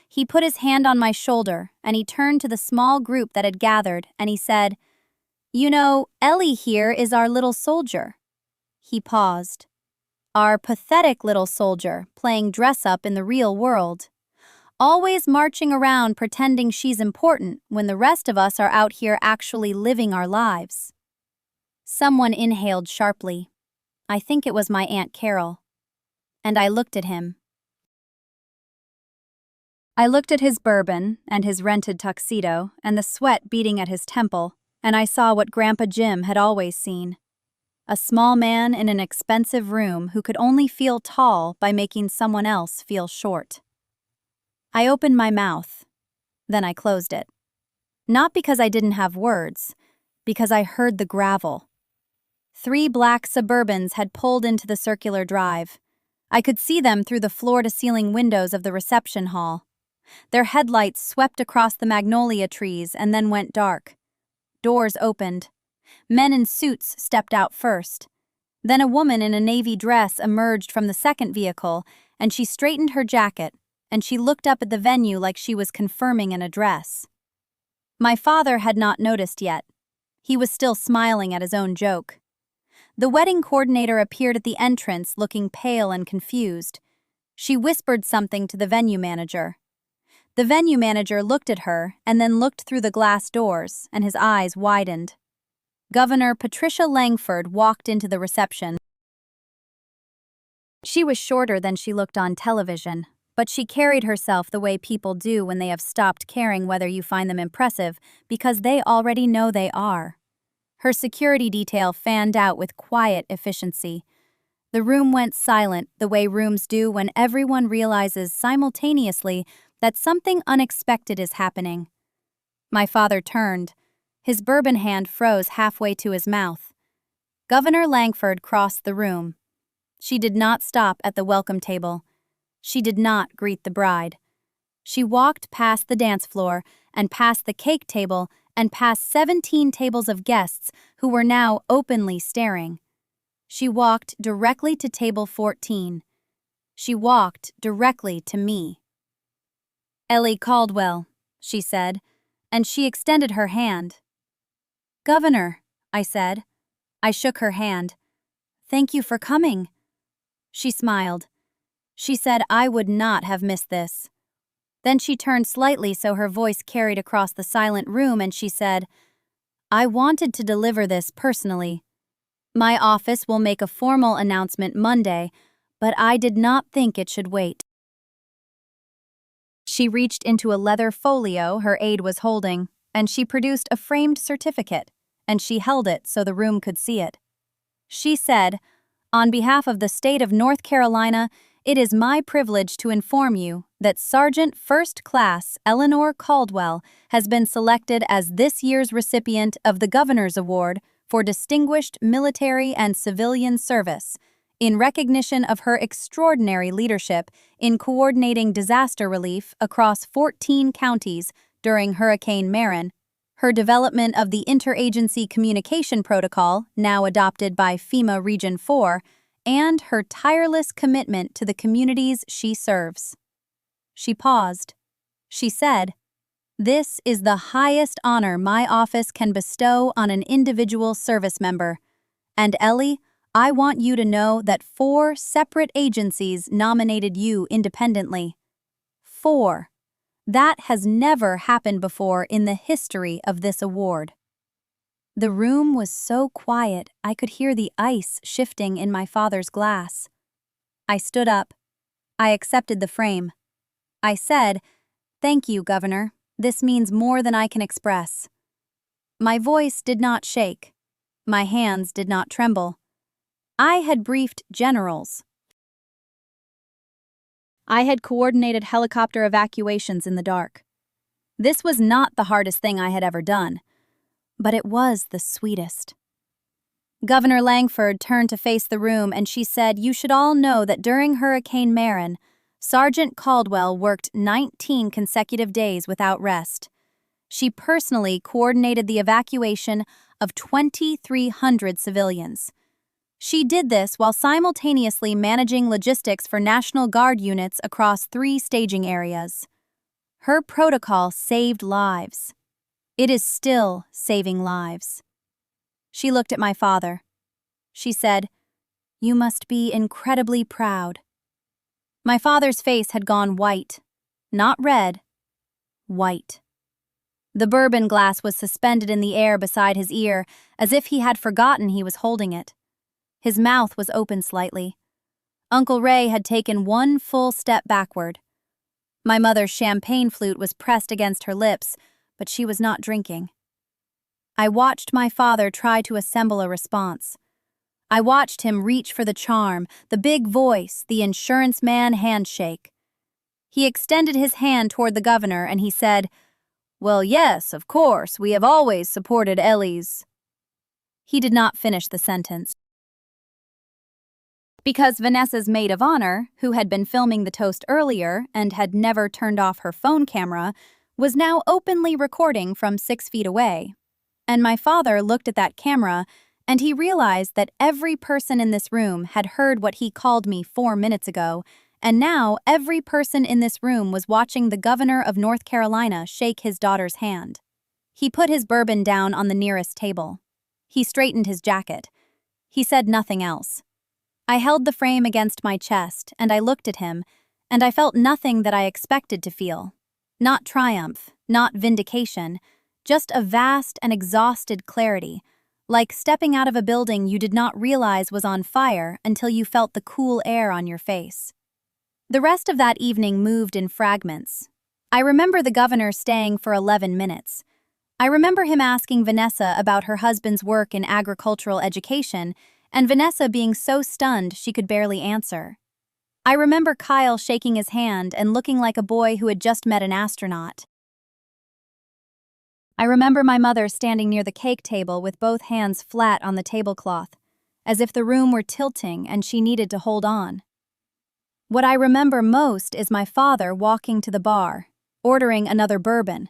He put his hand on my shoulder, and he turned to the small group that had gathered, and he said, "You know, Ellie here is our little soldier." He paused. Our pathetic little soldier playing dress-up in the real world. Always marching around pretending she's important when the rest of us are out here actually living our lives. Someone inhaled sharply. I think it was my Aunt Carol. And I looked at him. I looked at his bourbon and his rented tuxedo and the sweat beating at his temple, and I saw what Grandpa Jim had always seen. A small man in an expensive room who could only feel tall by making someone else feel short. I opened my mouth. Then I closed it. Not because I didn't have words, because I heard the gravel. 3 black Suburbans had pulled into the circular drive. I could see them through the floor-to-ceiling windows of the reception hall. Their headlights swept across the magnolia trees and then went dark. Doors opened. Men in suits stepped out first. Then a woman in a navy dress emerged from the second vehicle, and she straightened her jacket, and she looked up at the venue like she was confirming an address. My father had not noticed yet. He was still smiling at his own joke. The wedding coordinator appeared at the entrance looking pale and confused. She whispered something to the venue manager. The venue manager looked at her and then looked through the glass doors, and his eyes widened. Governor Patricia Langford walked into the reception. She was shorter than she looked on television, but she carried herself the way people do when they have stopped caring whether you find them impressive because they already know they are. Her security detail fanned out with quiet efficiency. The room went silent the way rooms do when everyone realizes simultaneously that something unexpected is happening. My father turned. His bourbon hand froze halfway to his mouth. Governor Langford crossed the room. She did not stop at the welcome table. She did not greet the bride. She walked past the dance floor and past the cake table and past 17 tables of guests who were now openly staring. She walked directly to table 14. She walked directly to me. "Ellie Caldwell," she said, and she extended her hand. "Governor," I said. I shook her hand. "Thank you for coming." She smiled. She said I would not have missed this. Then she turned slightly so her voice carried across the silent room and she said, "I wanted to deliver this personally. My office will make a formal announcement Monday, but I did not think it should wait." She reached into a leather folio her aide was holding, and she produced a framed certificate, and she held it so the room could see it. She said, "On behalf of the state of North Carolina, it is my privilege to inform you that Sergeant First Class Eleanor Caldwell has been selected as this year's recipient of the Governor's Award for Distinguished Military and Civilian Service, in recognition of her extraordinary leadership in coordinating disaster relief across 14 counties during Hurricane Marin, her development of the Interagency Communication Protocol, now adopted by FEMA Region 4, and her tireless commitment to the communities she serves. She paused. She said, "This is the highest honor my office can bestow on an individual service member. And Ellie, I want you to know that 4 separate agencies nominated you independently. 4. That has never happened before in the history of this award." The room was so quiet I could hear the ice shifting in my father's glass. I stood up. I accepted the frame. I said, "Thank you, Governor. This means more than I can express." My voice did not shake. My hands did not tremble. I had briefed generals. I had coordinated helicopter evacuations in the dark. This was not the hardest thing I had ever done, but it was the sweetest. Governor Langford turned to face the room and she said, "You should all know that during Hurricane Maren, Sergeant Caldwell worked 19 consecutive days without rest. She personally coordinated the evacuation of 2,300 civilians. She did this while simultaneously managing logistics for National Guard units across 3 staging areas. Her protocol saved lives. It is still saving lives." She looked at my father. She said, "You must be incredibly proud." My father's face had gone white. Not red. White. The bourbon glass was suspended in the air beside his ear, as if he had forgotten he was holding it. His mouth was open slightly. Uncle Ray had taken one full step backward. My mother's champagne flute was pressed against her lips, but she was not drinking. I watched my father try to assemble a response. I watched him reach for the charm, the big voice, the insurance man handshake. He extended his hand toward the governor and he said, "Well, yes, of course, we have always supported Ellie's." He did not finish the sentence. Because Vanessa's maid of honor, who had been filming the toast earlier and had never turned off her phone camera, was now openly recording from 6 feet away. And my father looked at that camera and he realized that every person in this room had heard what he called me 4 minutes ago, and now every person in this room was watching the governor of North Carolina shake his daughter's hand. He put his bourbon down on the nearest table. He straightened his jacket. He said nothing else. I held the frame against my chest and I looked at him, and I felt nothing that I expected to feel. Not triumph, not vindication, just a vast and exhausted clarity, like stepping out of a building you did not realize was on fire until you felt the cool air on your face. The rest of that evening moved in fragments. I remember the governor staying for 11 minutes. I remember him asking Vanessa about her husband's work in agricultural education, and Vanessa being so stunned she could barely answer. I remember Kyle shaking his hand and looking like a boy who had just met an astronaut. I remember my mother standing near the cake table with both hands flat on the tablecloth, as if the room were tilting and she needed to hold on. What I remember most is my father walking to the bar, ordering another bourbon,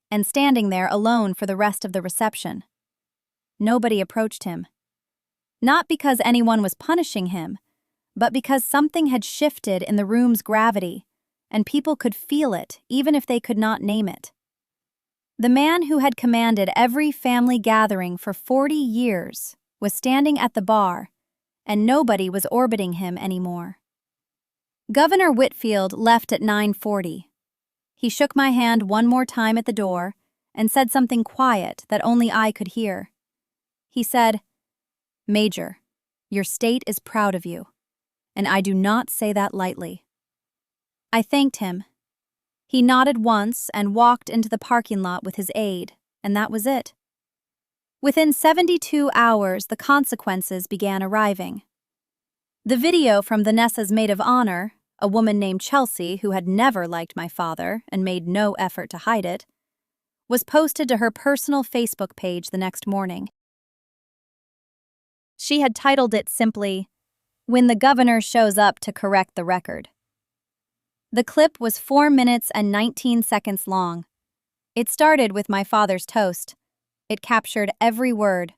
and standing there alone for the rest of the reception. Nobody approached him. Not because anyone was punishing him, but because something had shifted in the room's gravity, and people could feel it even if they could not name it. The man who had commanded every family gathering for 40 years was standing at the bar, and nobody was orbiting him anymore. Governor Whitfield left at 9:40. He shook my hand one more time at the door and said something quiet that only I could hear. He said, "Major, your state is proud of you, and I do not say that lightly." I thanked him. He nodded once and walked into the parking lot with his aide, and that was it. Within 72 hours, the consequences began arriving. The video from Vanessa's maid of honor, a woman named Chelsea who had never liked my father and made no effort to hide it, was posted to her personal Facebook page the next morning. She had titled it simply, "When the Governor Shows Up to Correct the Record." The clip was 4 minutes and 19 seconds long. It started with my father's toast. It captured every word.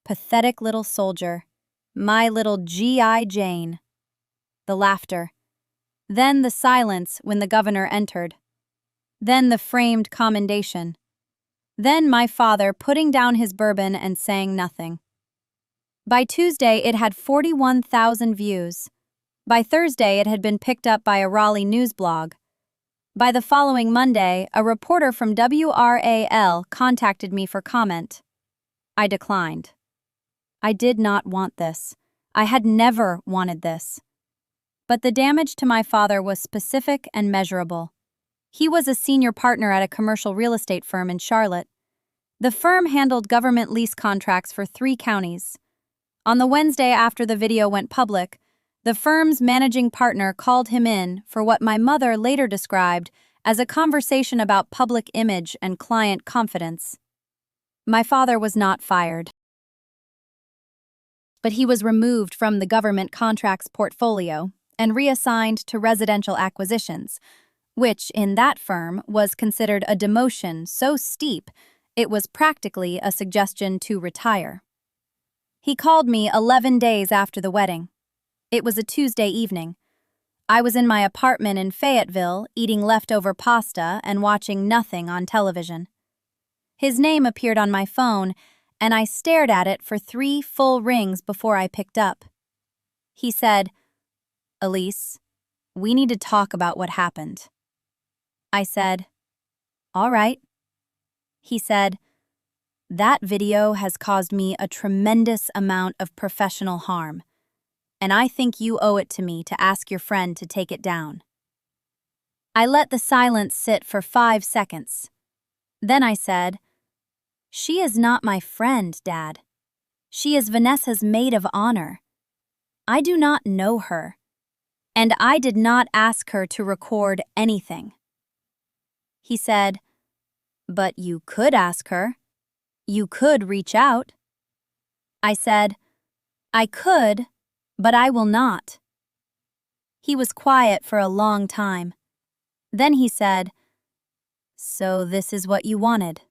Pathetic little soldier. My little G.I. Jane. The laughter. Then the silence when the governor entered. Then the framed commendation. Then my father putting down his bourbon and saying nothing. By Tuesday, it had 41,000 views. By Thursday, it had been picked up by a Raleigh news blog. By the following Monday, a reporter from WRAL contacted me for comment. I declined. I did not want this. I had never wanted this. But the damage to my father was specific and measurable. He was a senior partner at a commercial real estate firm in Charlotte. The firm handled government lease contracts for 3 counties. On the Wednesday after the video went public, the firm's managing partner called him in for what my mother later described as a conversation about public image and client confidence. My father was not fired, but he was removed from the government contracts portfolio and reassigned to residential acquisitions, which in that firm was considered a demotion so steep it was practically a suggestion to retire. He called me 11 days after the wedding. It was a Tuesday evening. I was in my apartment in Fayetteville eating leftover pasta and watching nothing on television. His name appeared on my phone, and I stared at it for 3 full rings before I picked up. He said, "Elise, we need to talk about what happened." I said, "All right." He said, "That video has caused me a tremendous amount of professional harm, and I think you owe it to me to ask your friend to take it down." I let the silence sit for 5 seconds. Then I said, "She is not my friend, Dad. She is Vanessa's maid of honor. I do not know her, and I did not ask her to record anything." He said, "But you could ask her. You could reach out." I said, "I could, but I will not." He was quiet for a long time. Then he said, "So this is what you wanted?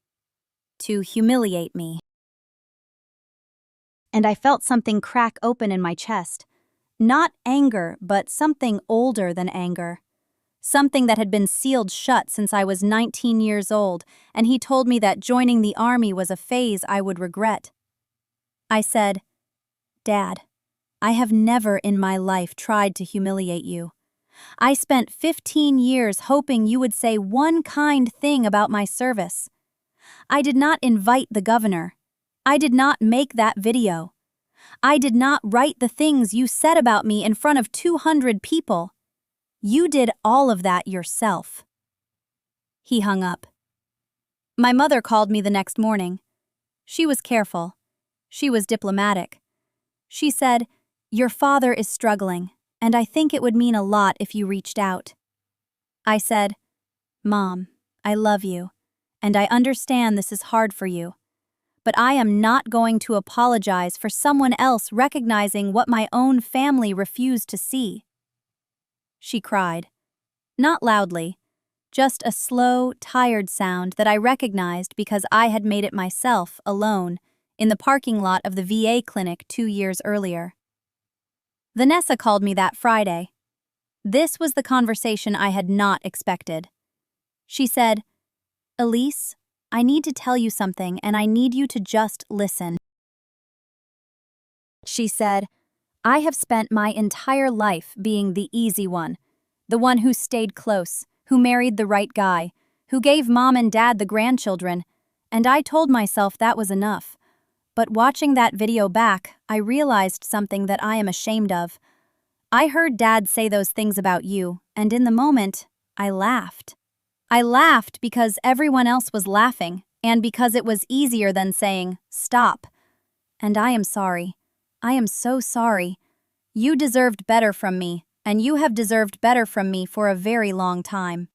To humiliate me?" And I felt something crack open in my chest. Not anger, but something older than anger. Something that had been sealed shut since I was 19 years old, and he told me that joining the army was a phase I would regret. I said, "Dad, I have never in my life tried to humiliate you. I spent 15 years hoping you would say one kind thing about my service. I did not invite the governor. I did not make that video. I did not write the things you said about me in front of 200 people. You did all of that yourself." He hung up. My mother called me the next morning. She was careful. She was diplomatic. She said, "Your father is struggling, and I think it would mean a lot if you reached out." I said, "Mom, I love you, and I understand this is hard for you, but I am not going to apologize for someone else recognizing what my own family refused to see." She cried. Not loudly, just a slow, tired sound that I recognized because I had made it myself, alone, in the parking lot of the VA clinic 2 years earlier. Vanessa called me that Friday. This was the conversation I had not expected. She said, "Elise, I need to tell you something and I need you to just listen." She said, "I have spent my entire life being the easy one, the one who stayed close, who married the right guy, who gave Mom and Dad the grandchildren, and I told myself that was enough. But watching that video back, I realized something that I am ashamed of. I heard Dad say those things about you, and in the moment, I laughed. I laughed because everyone else was laughing, and because it was easier than saying, 'Stop.' And I am sorry. I am so sorry. You deserved better from me, and you have deserved better from me for a very long time."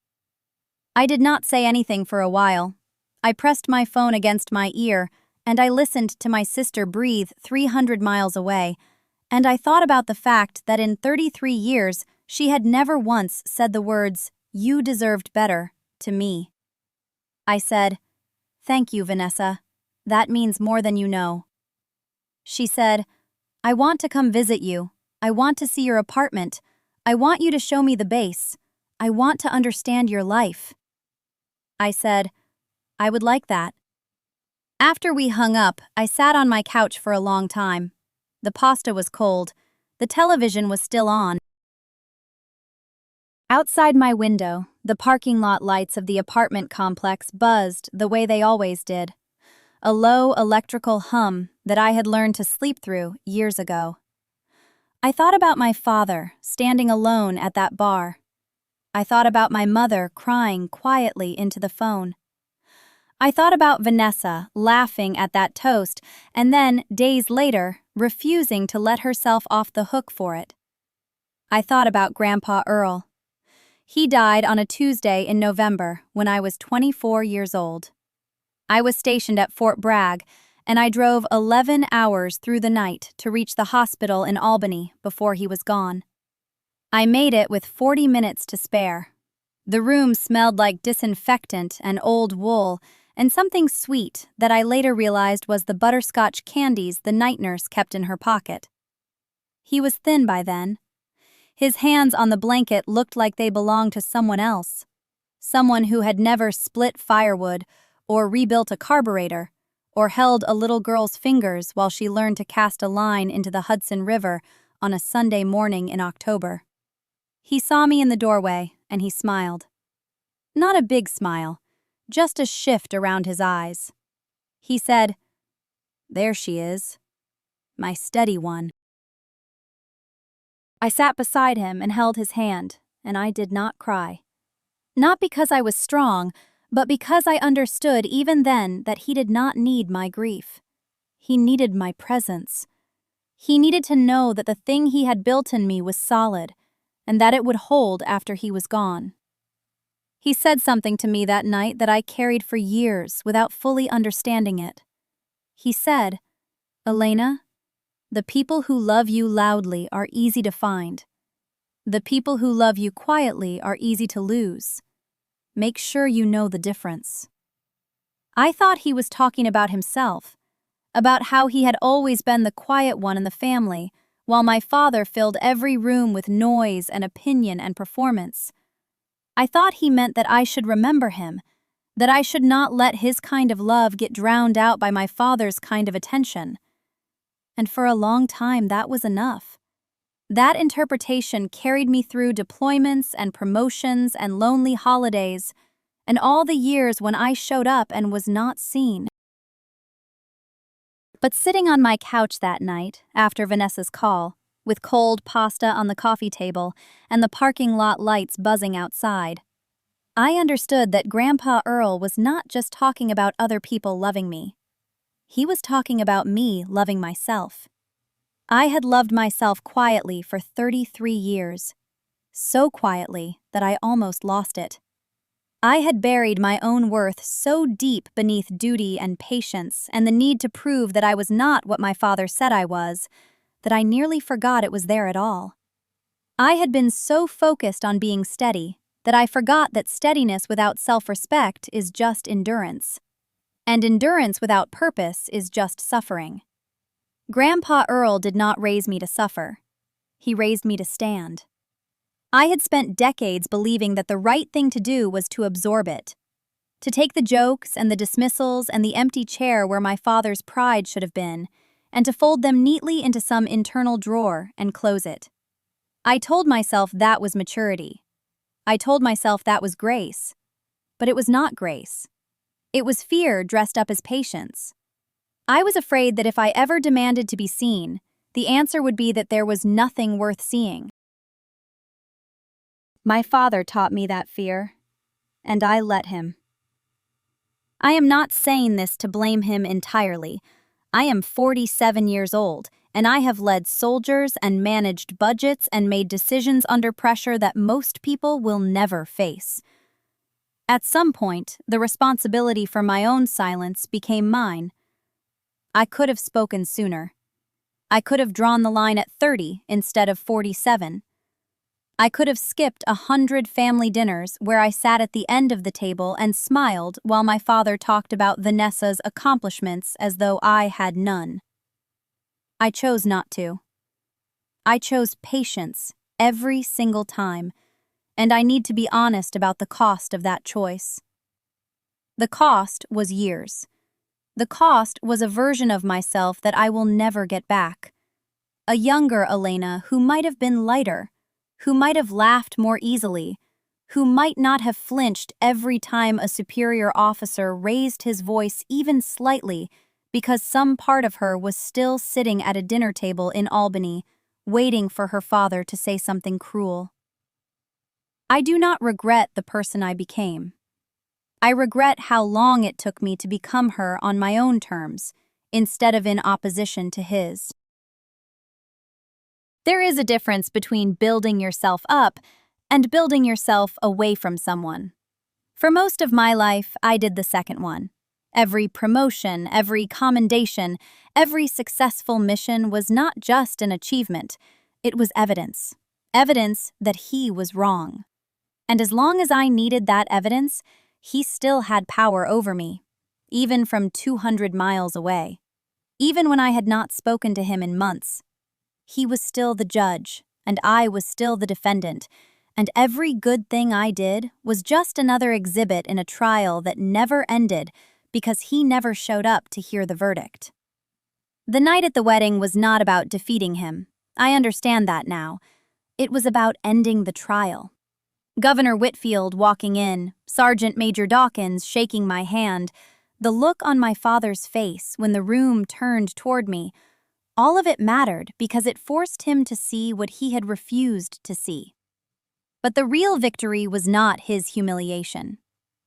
I did not say anything for a while. I pressed my phone against my ear, and I listened to my sister breathe 300 miles away, and I thought about the fact that in 33 years she had never once said the words, "You deserved better," to me. I said, "Thank you, Vanessa. That means more than you know." She said, I want to come visit you. I want to see your apartment. I want you to show me the base. I want to understand your life. I said, I would like that. After we hung up, I sat on my couch for a long time. The pasta was cold. The television was still on. Outside my window, the parking lot lights of the apartment complex buzzed the way they always did. A low electrical hum that I had learned to sleep through years ago. I thought about my father standing alone at that bar. I thought about my mother crying quietly into the phone. I thought about Vanessa laughing at that toast and then, days later, refusing to let herself off the hook for it. I thought about Grandpa Earl. He died on a Tuesday in November when I was 24 years old. I was stationed at Fort Bragg, and I drove 11 hours through the night to reach the hospital in Albany before he was gone. I made it with 40 minutes to spare. The room smelled like disinfectant and old wool, and something sweet that I later realized was the butterscotch candies the night nurse kept in her pocket. He was thin by then. His hands on the blanket looked like they belonged to someone else. Someone who had never split firewood, or rebuilt a carburetor, or held a little girl's fingers while she learned to cast a line into the Hudson River on a Sunday morning in October. He saw me in the doorway, and he smiled. Not a big smile, just a shift around his eyes. He said, "There she is, my steady one." I sat beside him and held his hand, and I did not cry. Not because I was strong, but because I understood even then that he did not need my grief. He needed my presence. He needed to know that the thing he had built in me was solid, and that it would hold after he was gone. He said something to me that night that I carried for years without fully understanding it. He said, "Elena, the people who love you loudly are easy to find. The people who love you quietly are easy to lose. Make sure you know the difference." I thought he was talking about himself, about how he had always been the quiet one in the family, while my father filled every room with noise and opinion and performance. I thought he meant that I should remember him, that I should not let his kind of love get drowned out by my father's kind of attention. And for a long time that was enough. That interpretation carried me through deployments and promotions and lonely holidays, and all the years when I showed up and was not seen. But sitting on my couch that night, after Vanessa's call, with cold pasta on the coffee table and the parking lot lights buzzing outside, I understood that Grandpa Earl was not just talking about other people loving me. He was talking about me loving myself. I had loved myself quietly for 33 years. So quietly that I almost lost it. I had buried my own worth so deep beneath duty and patience and the need to prove that I was not what my father said I was, that I nearly forgot it was there at all. I had been so focused on being steady that I forgot that steadiness without self-respect is just endurance. And endurance without purpose is just suffering. Grandpa Earl did not raise me to suffer. He raised me to stand. I had spent decades believing that the right thing to do was to absorb it, to take the jokes and the dismissals and the empty chair where my father's pride should have been, and to fold them neatly into some internal drawer and close it. I told myself that was maturity. I told myself that was grace. But it was not grace. It was fear dressed up as patience. I was afraid that if I ever demanded to be seen, the answer would be that there was nothing worth seeing. My father taught me that fear, and I let him. I am not saying this to blame him entirely. I am 47 years old, and I have led soldiers and managed budgets and made decisions under pressure that most people will never face. At some point, the responsibility for my own silence became mine. I could have spoken sooner. I could have drawn the line at 30 instead of 47. I could have skipped 100 family dinners where I sat at the end of the table and smiled while my father talked about Vanessa's accomplishments as though I had none. I chose not to. I chose patience every single time, and I need to be honest about the cost of that choice. The cost was years. The cost was a version of myself that I will never get back. A younger Elena who might have been lighter, who might have laughed more easily, who might not have flinched every time a superior officer raised his voice even slightly because some part of her was still sitting at a dinner table in Albany, waiting for her father to say something cruel. I do not regret the person I became. I regret how long it took me to become her on my own terms, instead of in opposition to his. There is a difference between building yourself up and building yourself away from someone. For most of my life, I did the second one. Every promotion, every commendation, every successful mission was not just an achievement, it was evidence. Evidence that he was wrong. And as long as I needed that evidence, he still had power over me, even from 200 miles away. Even when I had not spoken to him in months. He was still the judge, and I was still the defendant, and every good thing I did was just another exhibit in a trial that never ended because he never showed up to hear the verdict. The night at the wedding was not about defeating him. I understand that now. It was about ending the trial. Governor Whitfield walking in, Sergeant Major Dawkins shaking my hand, the look on my father's face when the room turned toward me, all of it mattered because it forced him to see what he had refused to see. But the real victory was not his humiliation.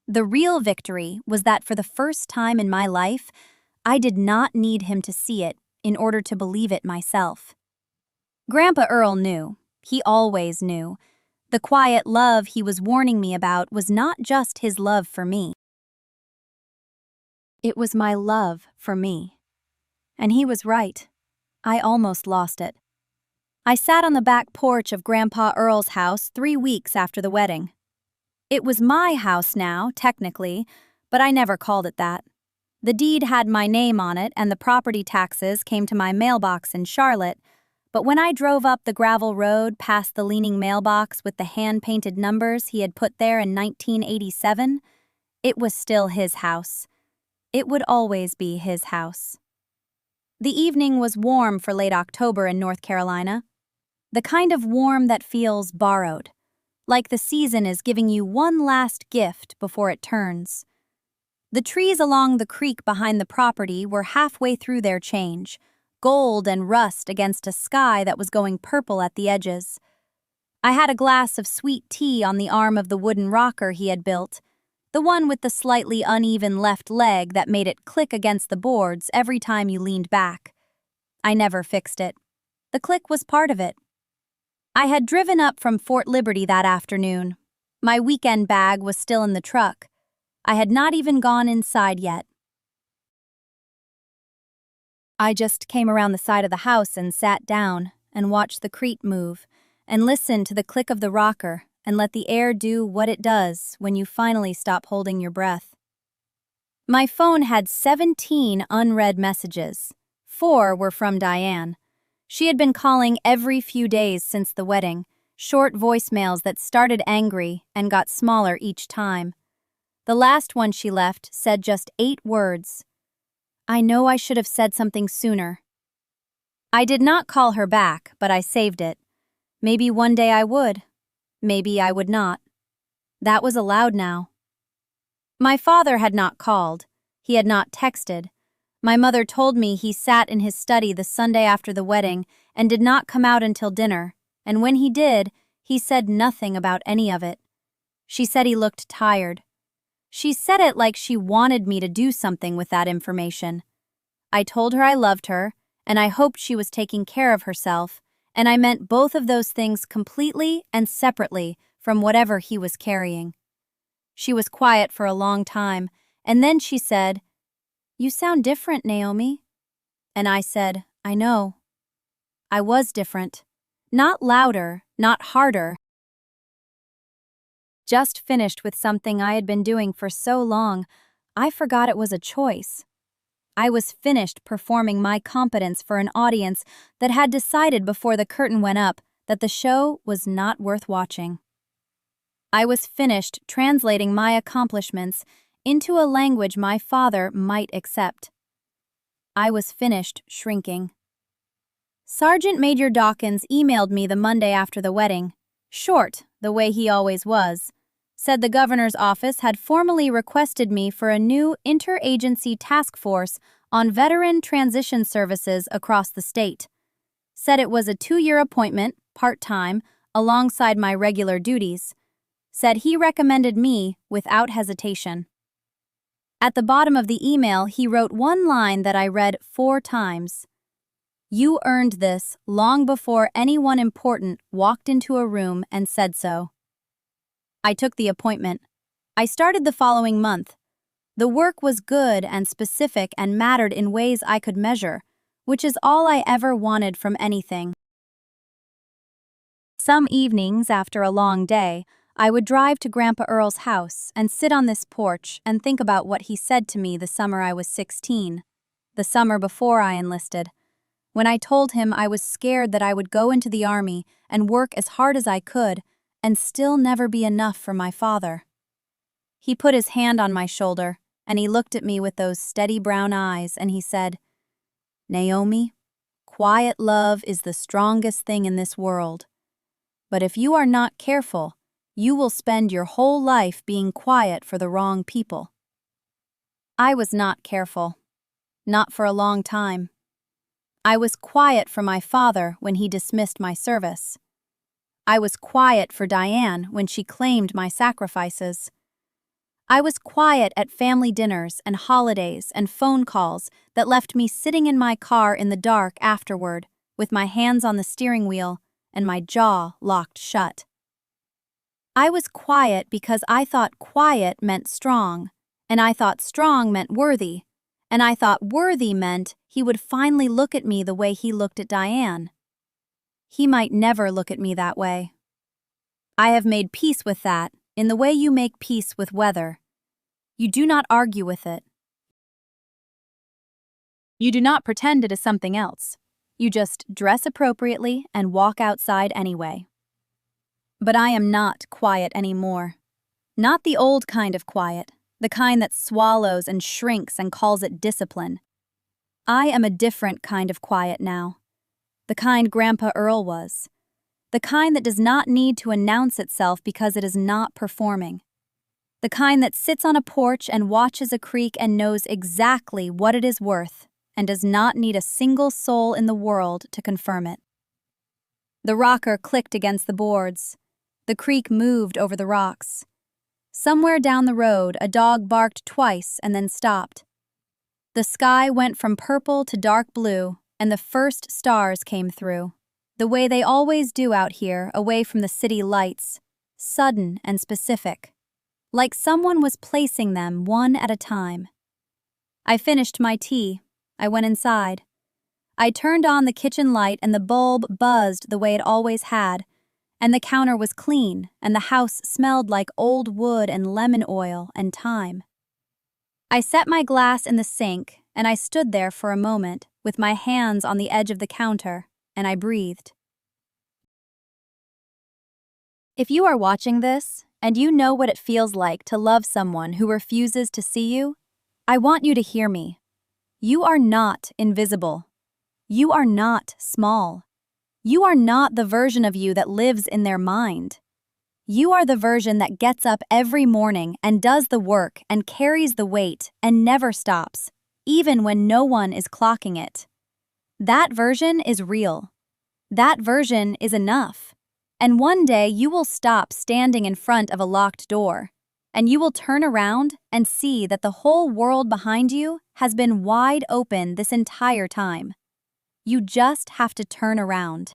The real victory was that for the first time in my life, I did not need him to see it in order to believe it myself. Grandpa Earl knew. He always knew. The quiet love he was warning me about was not just his love for me. It was my love for me. And he was right. I almost lost it. I sat on the back porch of Grandpa Earl's house 3 weeks after the wedding. It was my house now, technically, but I never called it that. The deed had my name on it and the property taxes came to my mailbox in Charlotte, but when I drove up the gravel road past the leaning mailbox with the hand-painted numbers he had put there in 1987, it was still his house. It would always be his house. The evening was warm for late October in North Carolina. The kind of warm that feels borrowed, like the season is giving you one last gift before it turns. The trees along the creek behind the property were halfway through their change, gold and rust against a sky that was going purple at the edges. I had a glass of sweet tea on the arm of the wooden rocker he had built, the one with the slightly uneven left leg that made it click against the boards every time you leaned back. I never fixed it. The click was part of it. I had driven up from Fort Liberty that afternoon. My weekend bag was still in the truck. I had not even gone inside yet. I just came around the side of the house and sat down and watched the crete move and listened to the click of the rocker and let the air do what it does when you finally stop holding your breath. My phone had 17 unread messages. 4 were from Diane. She had been calling every few days since the wedding, short voicemails that started angry and got smaller each time. The last one she left said just 8 words. I know I should have said something sooner. I did not call her back, but I saved it. Maybe one day I would. Maybe I would not. That was allowed now. My father had not called. He had not texted. My mother told me he sat in his study the Sunday after the wedding and did not come out until dinner, and when he did, he said nothing about any of it. She said he looked tired. She said it like she wanted me to do something with that information. I told her I loved her, and I hoped she was taking care of herself, and I meant both of those things completely and separately from whatever he was carrying. She was quiet for a long time, and then she said, "You sound different, Naomi." And I said, "I know." I was different. Not louder, not harder. Just finished with something I had been doing for so long, I forgot it was a choice. I was finished performing my competence for an audience that had decided before the curtain went up that the show was not worth watching. I was finished translating my accomplishments into a language my father might accept. I was finished shrinking. Sergeant Major Dawkins emailed me the Monday after the wedding, short, the way he always was. Said the governor's office had formally requested me for a new interagency task force on veteran transition services across the state. Said it was a 2-year appointment, part-time, alongside my regular duties. Said he recommended me without hesitation. At the bottom of the email, he wrote one line that I read 4 times. You earned this long before anyone important walked into a room and said so. I took the appointment. I started the following month. The work was good and specific and mattered in ways I could measure, which is all I ever wanted from anything. Some evenings after a long day, I would drive to Grandpa Earl's house and sit on this porch and think about what he said to me the summer I was 16, the summer before I enlisted, when I told him I was scared that I would go into the army and work as hard as I could and still never be enough for my father. He put his hand on my shoulder, and he looked at me with those steady brown eyes, and he said, Naomi, quiet love is the strongest thing in this world. But if you are not careful, you will spend your whole life being quiet for the wrong people. I was not careful. Not for a long time. I was quiet for my father when he dismissed my service. I was quiet for Diane when she claimed my sacrifices. I was quiet at family dinners and holidays and phone calls that left me sitting in my car in the dark afterward, with my hands on the steering wheel and my jaw locked shut. I was quiet because I thought quiet meant strong, and I thought strong meant worthy, and I thought worthy meant he would finally look at me the way he looked at Diane. He might never look at me that way. I have made peace with that in the way you make peace with weather. You do not argue with it. You do not pretend it is something else. You just dress appropriately and walk outside anyway. But I am not quiet anymore. Not the old kind of quiet, the kind that swallows and shrinks and calls it discipline. I am a different kind of quiet now. The kind Grandpa Earl was. The kind that does not need to announce itself because it is not performing. The kind that sits on a porch and watches a creek and knows exactly what it is worth and does not need a single soul in the world to confirm it. The rocker clicked against the boards. The creek moved over the rocks. Somewhere down the road, a dog barked twice and then stopped. The sky went from purple to dark blue, and the first stars came through, the way they always do out here, away from the city lights, sudden and specific, like someone was placing them one at a time. I finished my tea. I went inside. I turned on the kitchen light and the bulb buzzed the way it always had, and the counter was clean, and the house smelled like old wood and lemon oil and thyme. I set my glass in the sink, and I stood there for a moment, with my hands on the edge of the counter, and I breathed. If you are watching this, and you know what it feels like to love someone who refuses to see you, I want you to hear me. You are not invisible. You are not small. You are not the version of you that lives in their mind. You are the version that gets up every morning and does the work and carries the weight and never stops, even when no one is clocking it. That version is real. That version is enough. And one day you will stop standing in front of a locked door, and you will turn around and see that the whole world behind you has been wide open this entire time. You just have to turn around.